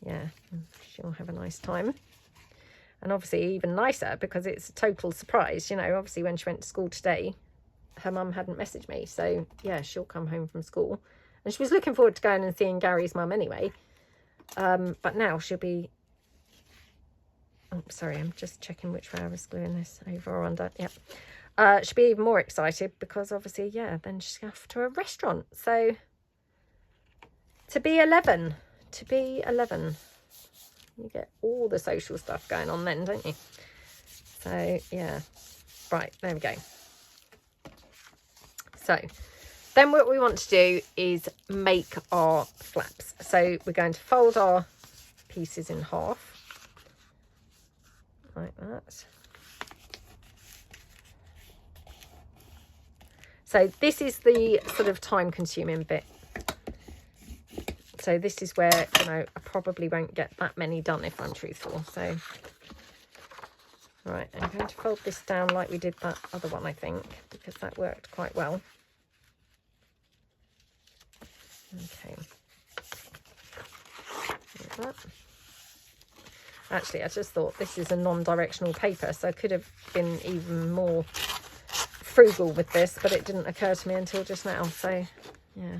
yeah, she'll have a nice time. And obviously even nicer because it's a total surprise, you know. Obviously when she went to school today, her mum hadn't messaged me, so yeah, she'll come home from school, and she was looking forward to going and seeing Gary's mum anyway, but now she'll be, oh sorry, I'm just checking which way I was gluing this, over or under. Yep. She'll be even more excited because obviously, yeah, then she's off to a restaurant. So to be 11, you get all the social stuff going on then, don't you? So yeah, right, there we go. So then what we want to do is make our flaps. So we're going to fold our pieces in half like that. So this is the sort of time consuming bit. So this is where, you know, I probably won't get that many done if I'm truthful. So, right, I'm going to fold this down like we did that other one, I think, because that worked quite well. Okay. Like that. Actually, I just thought this is a non-directional paper, so I could have been even more frugal with this, but it didn't occur to me until just now. So, yeah,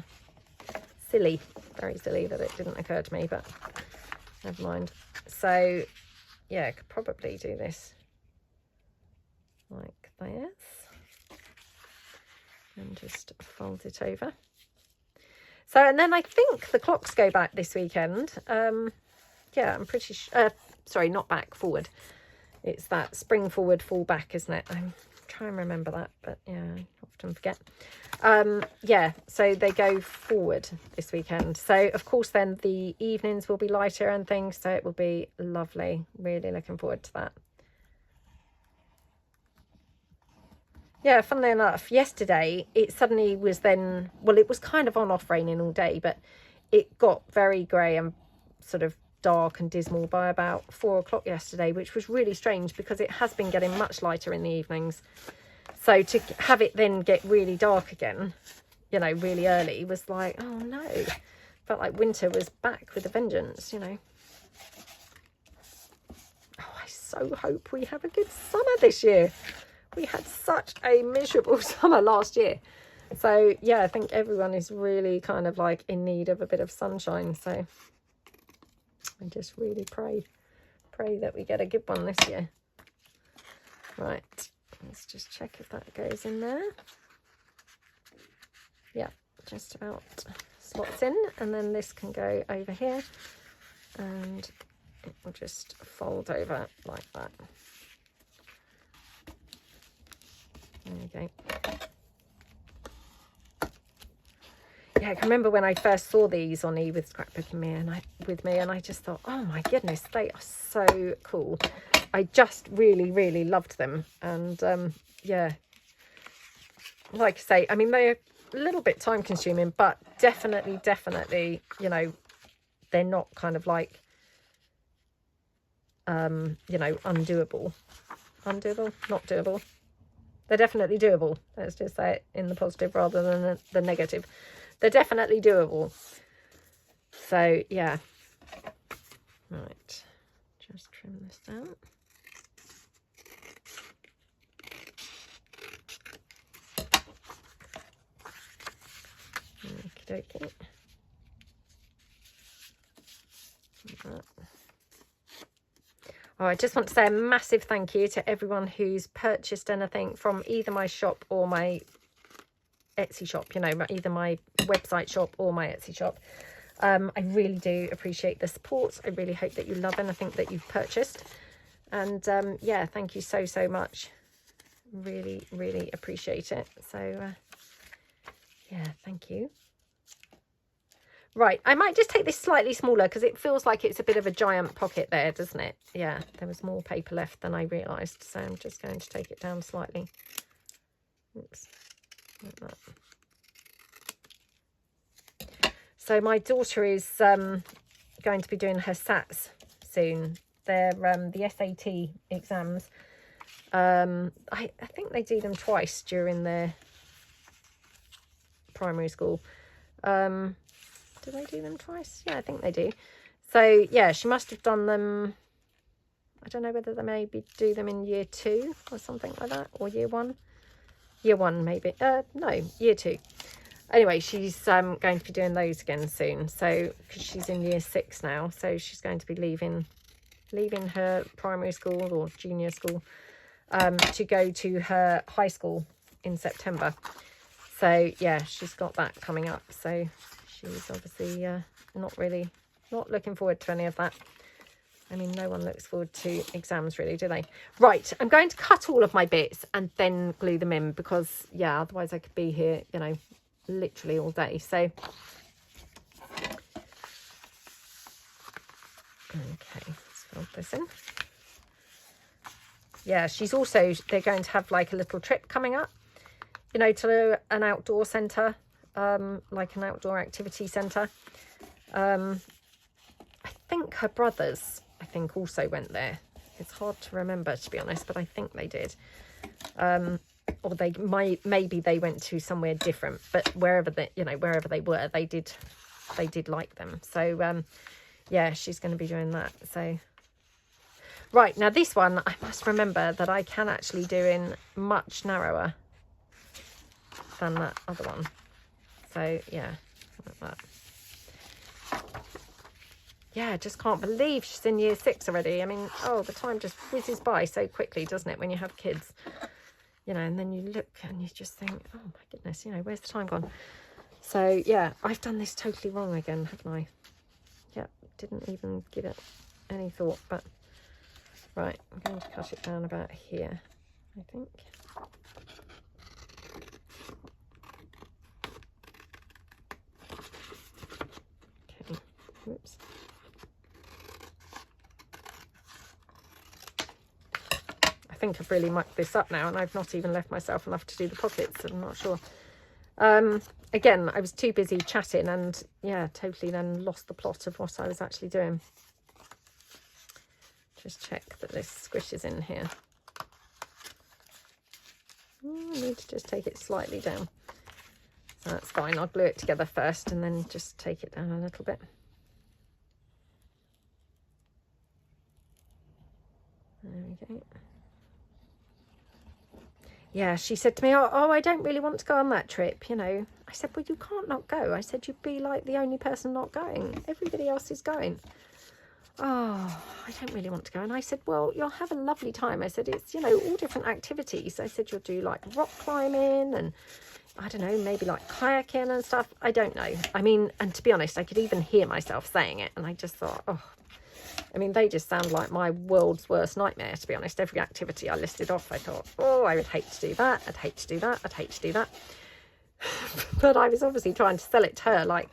silly, very silly that it didn't occur to me, but never mind. So, yeah, I could probably do this like this and just fold it over. So, and then I think the clocks go back this weekend. Yeah, I'm pretty sure, sorry, not back, forward. It's that spring forward, fall back, isn't it? I'm trying to remember that, but yeah, I often forget. Yeah, so they go forward this weekend. So, of course, then the evenings will be lighter and things, so it will be lovely. Really looking forward to that. Yeah, funnily enough, yesterday it suddenly was then, well, it was kind of on off raining all day, but it got very grey and sort of dark and dismal by about 4 o'clock yesterday, which was really strange because it has been getting much lighter in the evenings. So to have it then get really dark again, you know, really early, was like, oh no, felt like winter was back with a vengeance, you know. Oh, I so hope we have a good summer this year. We had such a miserable summer last year. So, yeah, I think everyone is really kind of like in need of a bit of sunshine. So I just really pray that we get a good one this year. Right, let's just check if that goes in there. Yeah, just about slots in. And then this can go over here. And it will just fold over like that. There you go. Yeah, I can remember when I first saw these on with Scrapbooking me and I just thought, oh my goodness, they are so cool. I just really loved them. And yeah, like I say, I mean, they're a little bit time consuming, but definitely, you know, they're not kind of like you know, undoable, not doable. They're definitely doable. Let's just say it in the positive rather than the negative. They're definitely doable. So, yeah. Right. Just trim this down. Okay. Oh, I just want to say a massive thank you to everyone who's purchased anything from either my shop or my Etsy shop, you know, either my website shop or my Etsy shop. I really do appreciate the support. I really hope that you love anything that you've purchased. And yeah, thank you so, so much. Really, really appreciate it. So yeah, thank you. Right, I might just take this slightly smaller because it feels like it's a bit of a giant pocket there, doesn't it? Yeah, there was more paper left than I realised, so I'm just going to take it down slightly. Oops, like that. So my daughter is going to be doing her SATs soon. They're the SAT exams. I think they do them twice during their primary school. Do they do them twice? Yeah, I think they do. So yeah, she must have done them. I don't know whether they maybe do them in year 2 or something like that, or year 1. Year 1 maybe. No, year 2. Anyway, she's going to be doing those again soon. So because she's in year 6 now, so she's going to be leaving her primary school or junior school to go to her high school in September. So yeah, she's got that coming up. So she's obviously not looking forward to any of that. I mean, no one looks forward to exams really, do they? Right, I'm going to cut all of my bits and then glue them in because, yeah, otherwise I could be here, you know, literally all day. So, okay, let's fill this in. Yeah, they're going to have like a little trip coming up, you know, to an outdoor centre. Like an outdoor activity centre. I think her brothers, also went there. It's hard to remember, to be honest, but I think they did. Or maybe they went to somewhere different, but wherever they were, they did like them. So yeah, she's going to be doing that. So right, now this one I must remember that I can actually do in much narrower than that other one. So yeah, like that. Yeah, I just can't believe she's in year 6 already. I mean, oh, the time just whizzes by so quickly, doesn't it, when you have kids? You know, and then you look and you just think, oh my goodness, you know, where's the time gone? So yeah, I've done this totally wrong again, haven't I? Yeah, didn't even give it any thought, but right, I'm going to cut it down about here, I think. Oops. I think I've really mucked this up now and I've not even left myself enough to do the pockets. I'm not sure. Again, I was too busy chatting and yeah, totally then lost the plot of what I was actually doing. Just check that this squishes in here. I need to just take it slightly down. So that's fine. I'll glue it together first and then just take it down a little bit. There we go. Yeah, she said to me, oh, I don't really want to go on that trip, you know. I said, well, you can't not go. I said, you'd be like the only person not going. Everybody else is going. Oh, I don't really want to go. And I said, well, you'll have a lovely time. I said, it's, you know, all different activities. I said, you'll do like rock climbing and I don't know, maybe like kayaking and stuff. I don't know. I mean, and to be honest, I could even hear myself saying it. And I just thought, oh, I mean, they just sound like my world's worst nightmare, to be honest. Every activity I listed off, I thought, oh, I would hate to do that. I'd hate to do that. I'd hate to do that. But I was obviously trying to sell it to her like,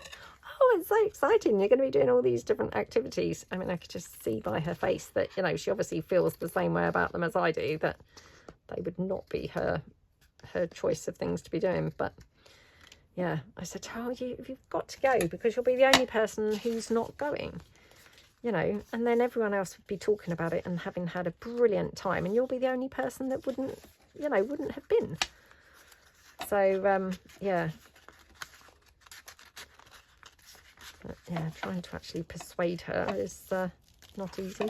oh, it's so exciting. You're going to be doing all these different activities. I mean, I could just see by her face that, you know, she obviously feels the same way about them as I do, that they would not be her choice of things to be doing. But yeah, I said, oh, you've got to go because you'll be the only person who's not going. You know, and then everyone else would be talking about it and having had a brilliant time, and you'll be the only person that wouldn't have been. So yeah, but, yeah, trying to actually persuade her is not easy.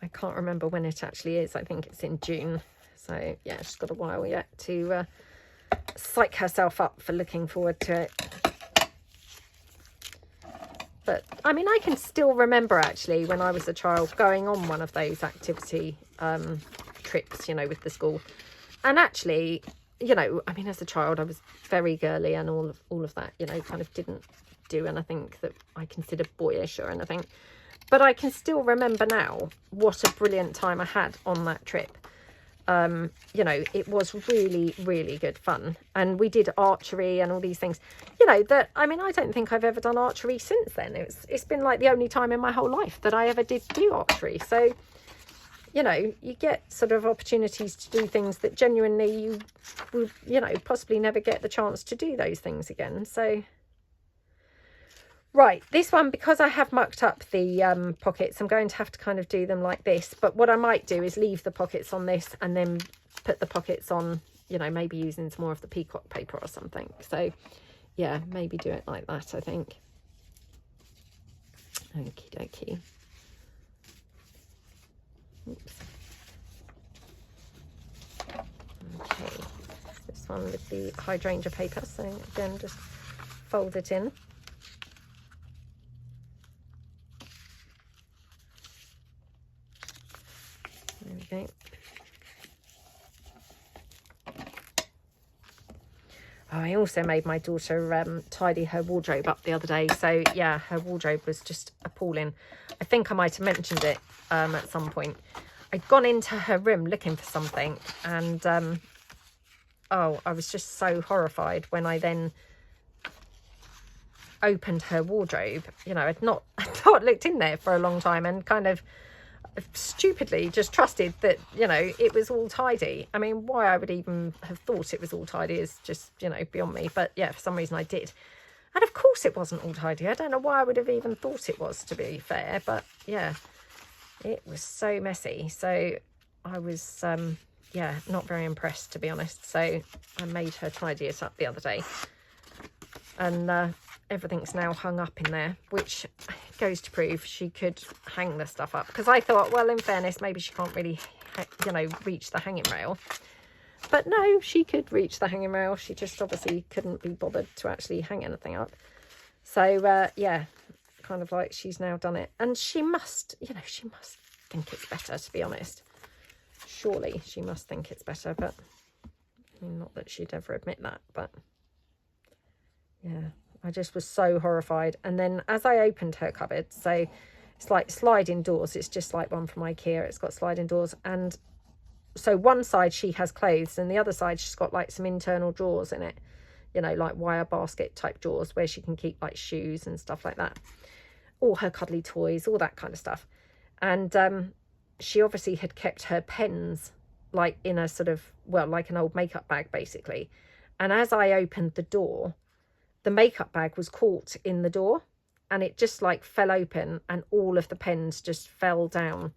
I can't remember when it actually is. I think it's in June. So yeah, she's got a while yet to psych herself up for looking forward to it. But I mean, I can still remember actually when I was a child going on one of those activity trips, you know, with the school. And actually, you know, I mean, as a child, I was very girly and all of that, you know, kind of didn't do anything that I considered boyish or anything. But I can still remember now what a brilliant time I had on that trip. You know, it was really, really good fun. And we did archery and all these things, you know, that, I mean, I don't think I've ever done archery since then. It's been like the only time in my whole life that I ever did do archery. So, you know, you get sort of opportunities to do things that genuinely you will, you know, possibly never get the chance to do those things again. So, right, this one, because I have mucked up the pockets, I'm going to have to kind of do them like this. But what I might do is leave the pockets on this and then put the pockets on, you know, maybe using some more of the peacock paper or something. So, yeah, maybe do it like that, I think. Okie dokie. Oops. Okay, this one with the hydrangea paper. So, again, just fold it in. There we go. Oh, I also made my daughter tidy her wardrobe up the other day. So, yeah, her wardrobe was just appalling. I think I might have mentioned it at some point. I'd gone into her room looking for something. And, oh, I was just so horrified when I then opened her wardrobe. You know, I'd not looked in there for a long time and kind of stupidly just trusted that, you know, it was all tidy. I mean, why I would even have thought it was all tidy is just, you know, beyond me. But yeah, for some reason I did. And of course it wasn't all tidy. I don't know why I would have even thought it was, to be fair. But yeah, it was so messy. So I was, yeah, not very impressed, to be honest. So I made her tidy it up the other day. And everything's now hung up in there, which goes to prove she could hang the stuff up. Because I thought, well, in fairness, maybe she can't really, you know, reach the hanging rail. But no, she could reach the hanging rail. She just obviously couldn't be bothered to actually hang anything up. So, yeah, kind of like she's now done it. And she must, you know, she must think it's better, to be honest. Surely she must think it's better. But, I mean, not that she'd ever admit that, but yeah. I just was so horrified. And then as I opened her cupboard, so it's like sliding doors. It's just like one from IKEA. It's got sliding doors. And so one side she has clothes and the other side she's got like some internal drawers in it. You know, like wire basket type drawers where she can keep like shoes and stuff like that. All her cuddly toys, all that kind of stuff. And she obviously had kept her pens like in a sort of, well, like an old makeup bag basically. And as I opened the door, the makeup bag was caught in the door and it just like fell open and all of the pens just fell down,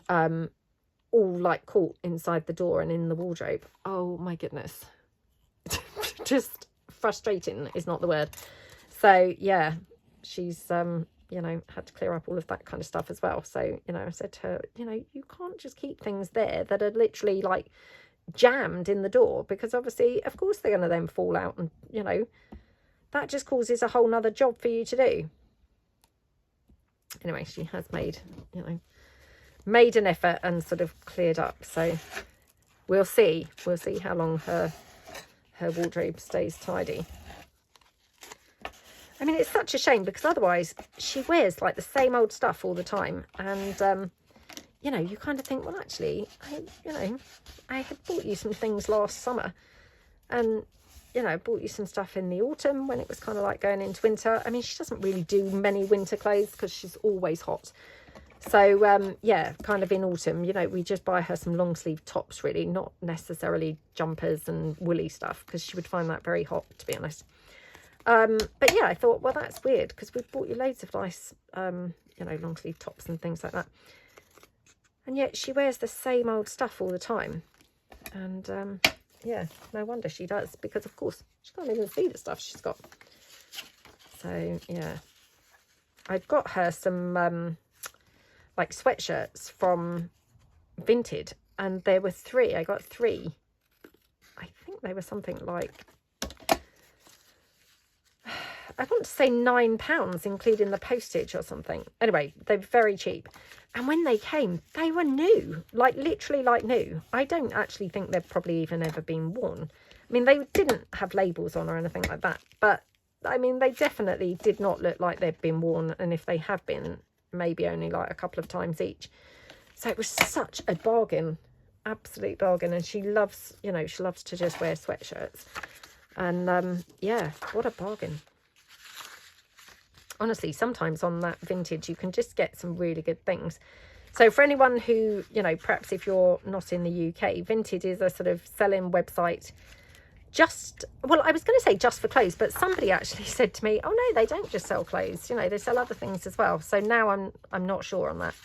all like caught inside the door and in the wardrobe. Oh my goodness. Just frustrating is not the word. So yeah, she's, you know, had to clear up all of that kind of stuff as well. So, you know, I said to her, you know, you can't just keep things there that are literally like jammed in the door because obviously, of course, they're going to then fall out and, you know, that just causes a whole nother job for you to do. Anyway, she has made, you know, made an effort and sort of cleared up. So we'll see. We'll see how long her wardrobe stays tidy. I mean, it's such a shame because otherwise she wears like the same old stuff all the time. And, you know, you kind of think, well, actually, I had bought you some things last summer and, you know, bought you some stuff in the autumn when it was kind of like going into winter. I mean, she doesn't really do many winter clothes because she's always hot. So, yeah, kind of in autumn, you know, we just buy her some long sleeve tops, really, not necessarily jumpers and woolly stuff because she would find that very hot, to be honest. But yeah, I thought, well, that's weird because we've bought you loads of nice, you know, long sleeve tops and things like that. And yet she wears the same old stuff all the time. And, yeah, no wonder she does because, of course, she can't even see the stuff she's got. So, yeah. I've got her some, like, sweatshirts from Vinted. And there were 3. I got 3. I think they were something like, I want to say £9, including the postage or something. Anyway, they were very cheap. And when they came, they were new, like literally like new. I don't actually think they've probably even ever been worn. I mean, they didn't have labels on or anything like that. But, I mean, they definitely did not look like they'd been worn. And if they have been, maybe only like a couple of times each. So it was such a bargain, absolute bargain. And she loves, you know, she loves to just wear sweatshirts. And, yeah, what a bargain. Honestly, sometimes on that vintage, you can just get some really good things. So for anyone who, you know, perhaps if you're not in the UK, Vinted is a sort of selling website just, well, I was going to say just for clothes, but somebody actually said to me, oh no, they don't just sell clothes, you know, they sell other things as well. So now I'm not sure on that.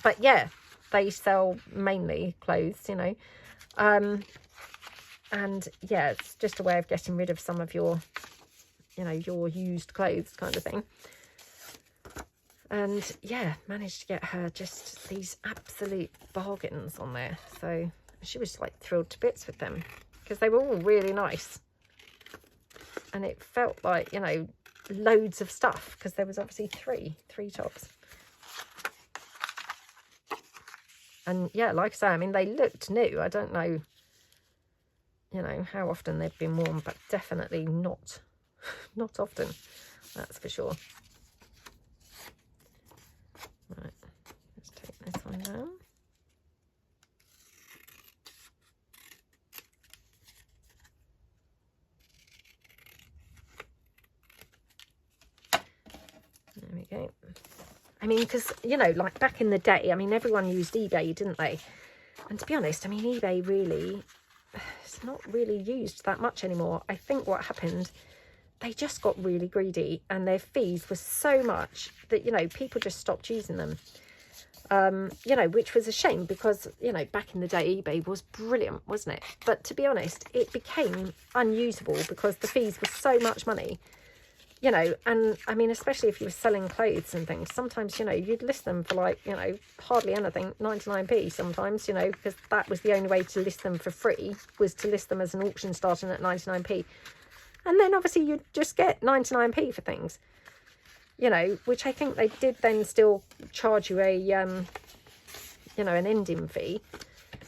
But yeah, they sell mainly clothes, you know. And yeah, it's just a way of getting rid of some of your, you know, your used clothes kind of thing. And yeah, managed to get her just these absolute bargains on there. So she was like thrilled to bits with them because they were all really nice. And it felt like, you know, loads of stuff because there was obviously three tops. And yeah, like I say, I mean, they looked new. I don't know, you know, how often they've been worn, but definitely not often, that's for sure. Right, let's take this one down. There we go. I mean, because, you know, like back in the day, I mean, everyone used eBay, didn't they? And to be honest, I mean, eBay really, it's not really used that much anymore. I think what happened, they just got really greedy and their fees were so much that, you know, people just stopped using them. You know, which was a shame because, you know, back in the day, eBay was brilliant, wasn't it? But to be honest, it became unusable because the fees were so much money, you know. And I mean, especially if you were selling clothes and things, sometimes, you know, you'd list them for like, you know, hardly anything, 99p sometimes, you know, because that was the only way to list them for free, was to list them as an auction starting at 99p. And then obviously you'd just get 99p for things, you know, which I think they did then still charge you a, you know, an ending fee.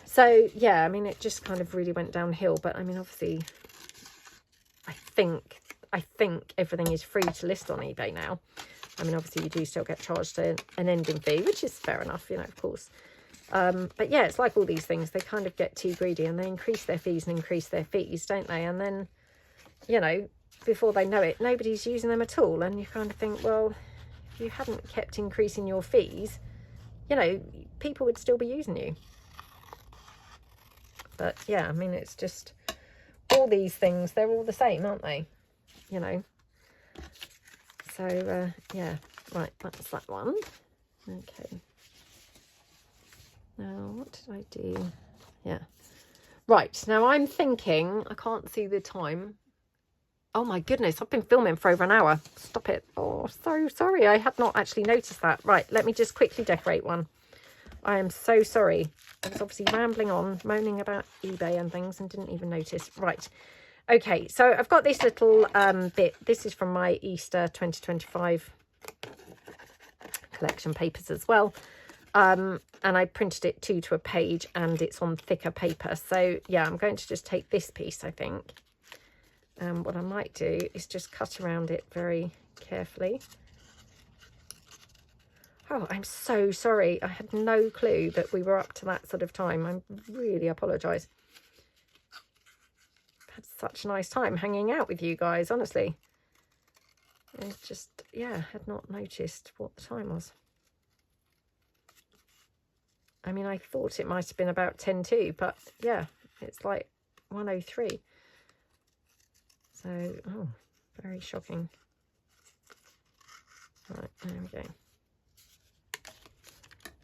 So, yeah, I mean, it just kind of really went downhill. But, I mean, obviously, I think everything is free to list on eBay now. I mean, obviously, you do still get charged an ending fee, which is fair enough, you know, of course. But, yeah, it's like all these things. They kind of get too greedy and they increase their fees and increase their fees, don't they? And then, you know, before they know it, nobody's using them at all. And you kind of think, well, if you hadn't kept increasing your fees, you know, people would still be using you. But yeah, I mean, it's just all these things, they're all the same, aren't they? You know. So yeah, right, that's that one. Okay. Now, what did I do? Yeah. Right, now I'm thinking, I can't see the time. Oh my goodness, I've been filming for over an hour. Stop it. Oh, so sorry. I had not actually noticed that. Right, let me just quickly decorate one. I am so sorry. I was obviously rambling on, moaning about eBay and things and didn't even notice. Right. Okay, so I've got this little bit. This is from my Easter 2025 collection papers as well. And I printed it to a page and it's on thicker paper. So, yeah, I'm going to just take this piece, I think. What I might do is just cut around it very carefully. Oh, I'm so sorry. I had no clue that we were up to that sort of time. I really apologise. I've had such a nice time hanging out with you guys, honestly. I just, yeah, had not noticed what the time was. I mean, I thought it might have been about 10 to, but yeah, it's like 1:03. So, oh, very shocking. Right, there we go.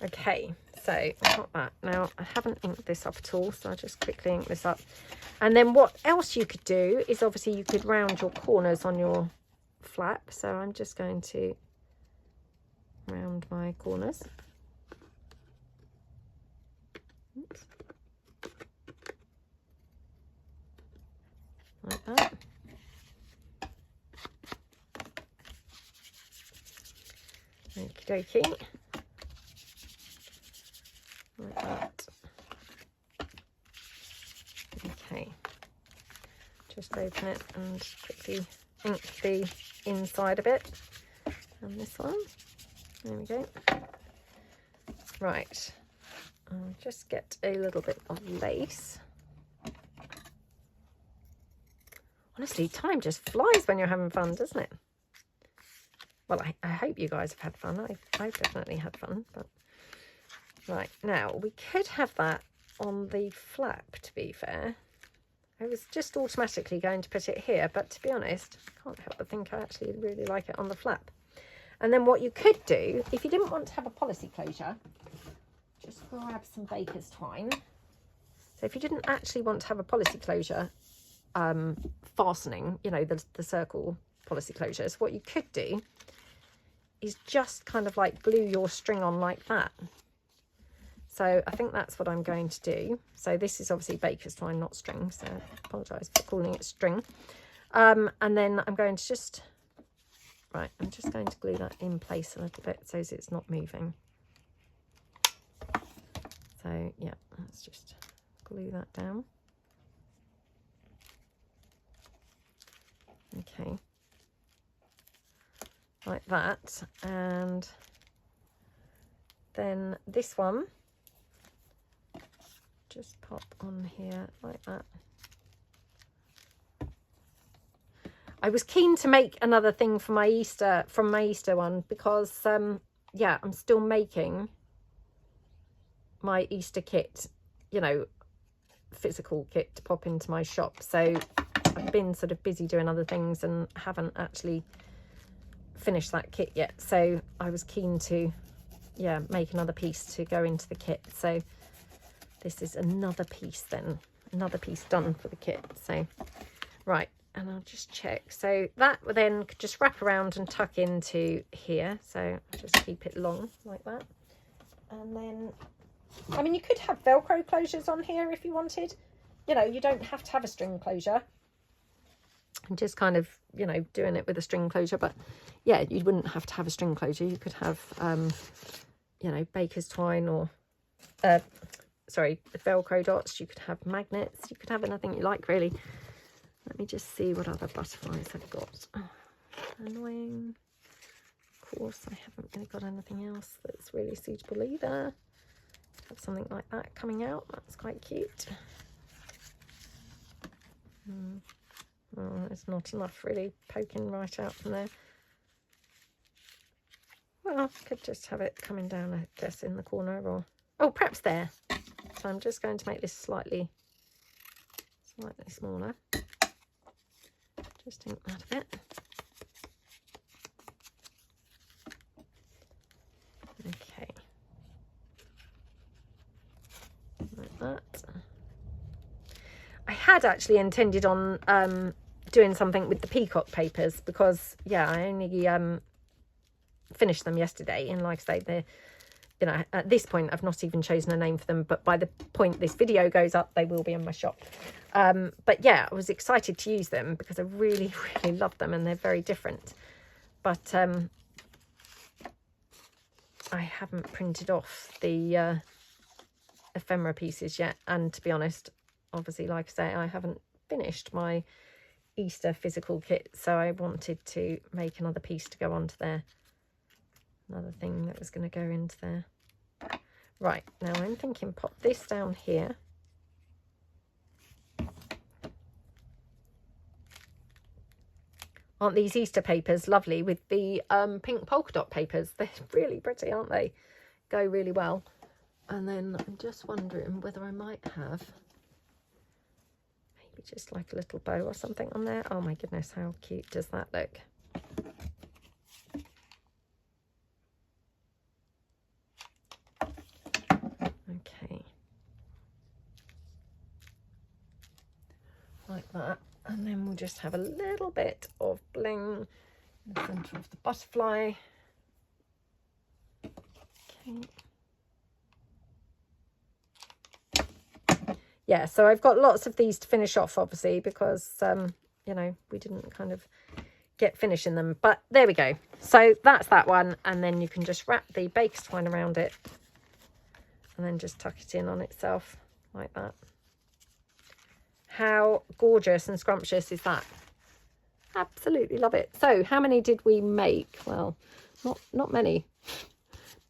Okay, so I've got that. Now, I haven't inked this up at all, so I'll just quickly ink this up. And then what else you could do is obviously you could round your corners on your flap. So I'm just going to round my corners. Oops. like that. Okie dokie. Like that. Okay. Just open it and quickly ink the inside of it. And this one. There we go. Right. I'll just get a little bit of lace. Honestly, time just flies when you're having fun, doesn't it? Well, I hope you guys have had fun. I've definitely had fun. But right, now we could have that on the flap, to be fair. I was just automatically going to put it here, but to be honest, I can't help but think I actually really like it on the flap. And then what you could do, if you didn't want to have a policy closure, just grab some baker's twine. So if you didn't actually want to have a policy closure fastening, you know, the circle policy closures, what you could do is just kind of like glue your string on like that. So I think that's what I'm going to do. So this is obviously baker's twine, not string, so I apologise for calling it string. And then I'm going to just, right, I'm just going to glue that in place a little bit so it's not moving. So yeah, let's just glue that down. Okay, like that. And then this one, just pop on here like that. I was keen to make another thing for my Easter, from my Easter one, because yeah, I'm still making my Easter kit, you know, physical kit to pop into my shop. So I've been sort of busy doing other things and haven't actually finished that kit yet. So I was keen to, yeah, make another piece to go into the kit. So this is another piece then, another piece done for the kit. So, right, and I'll just check. So that then could just wrap around and tuck into here. So just keep it long like that. And then, I mean, you could have Velcro closures on here if you wanted. You know, you don't have to have a string closure. And just kind of, you know, doing it with a string closure. But yeah, you wouldn't have to have a string closure. You could have, you know, baker's twine or, sorry, Velcro dots. You could have magnets. You could have anything you like, really. Let me just see what other butterflies I've got. Oh, annoying. Of course, I haven't really got anything else that's really suitable either. Have something like that coming out. That's quite cute. Oh, there's not enough really poking right out from there. Well, I could just have it coming down, I guess, in the corner, or oh, perhaps there. So I'm just going to make this slightly smaller. Just ink that a bit. Okay. Like that. I had actually intended on doing something with the peacock papers because, yeah, I only finished them yesterday, and like I say, they're, you know, at this point I've not even chosen a name for them, but by the point this video goes up they will be in my shop. But yeah, I was excited to use them because I really love them, and they're very different. But I haven't printed off the ephemera pieces yet, and to be honest, obviously, like I say, I haven't finished my Easter physical kit, so I wanted to make another piece to go onto there. Another thing that was going to go into there. Right, now I'm thinking pop this down here. Aren't these Easter papers lovely with the pink polka dot papers? They're really pretty, aren't they? Go really well. And then I'm just wondering whether I might have maybe just like a little bow or something on there. Oh my goodness, how cute does that look? Okay. Like that. And then we'll just have a little bit of bling in the centre of the butterfly. Okay. yeah, so I've got lots of these to finish off, obviously, because, you know, we didn't kind of get finishing them. But there we go. So that's that one. And then you can just wrap the baker's twine around it and then just tuck it in on itself like that. How gorgeous and scrumptious is that? Absolutely love it. So how many did we make? Well, not many.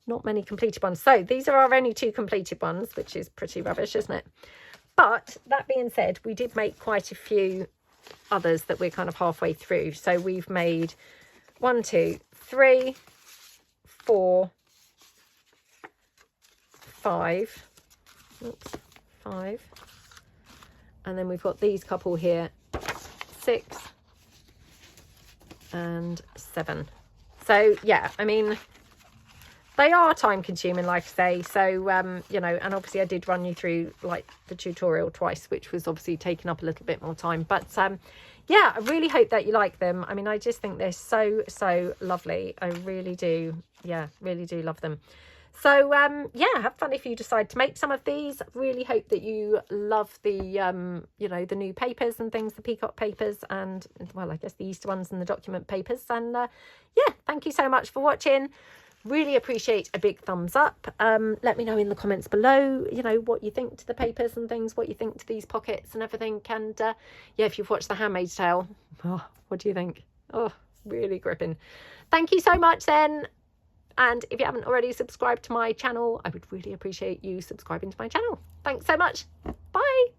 Not many completed ones. So these are our only 2 completed ones, which is pretty rubbish, isn't it? But that being said, we did make quite a few others that we're kind of halfway through. So we've made 1, 2, 3, 4, 5. Oops, 5. And then we've got these couple here, 6 and 7. So yeah, I mean, they are time consuming, like I say. So, you know, and obviously I did run you through like the tutorial twice, which was obviously taking up a little bit more time. But yeah, I really hope that you like them. I mean, I just think they're so lovely. I really do. Yeah, really do love them. So, yeah, have fun if you decide to make some of these. Really hope that you love the, you know, the new papers and things, the peacock papers and, well, I guess the Easter ones and the document papers. And, yeah, thank you so much for watching. Really appreciate a big thumbs up. Let me know in the comments below, you know, what you think to the papers and things, what you think to these pockets and everything. And yeah, if you've watched the Handmaid's Tale, oh, what do you think? Oh, really gripping. Thank you so much then. And if you haven't already subscribed to my channel, I would really appreciate you subscribing to my channel. Thanks so much. Bye.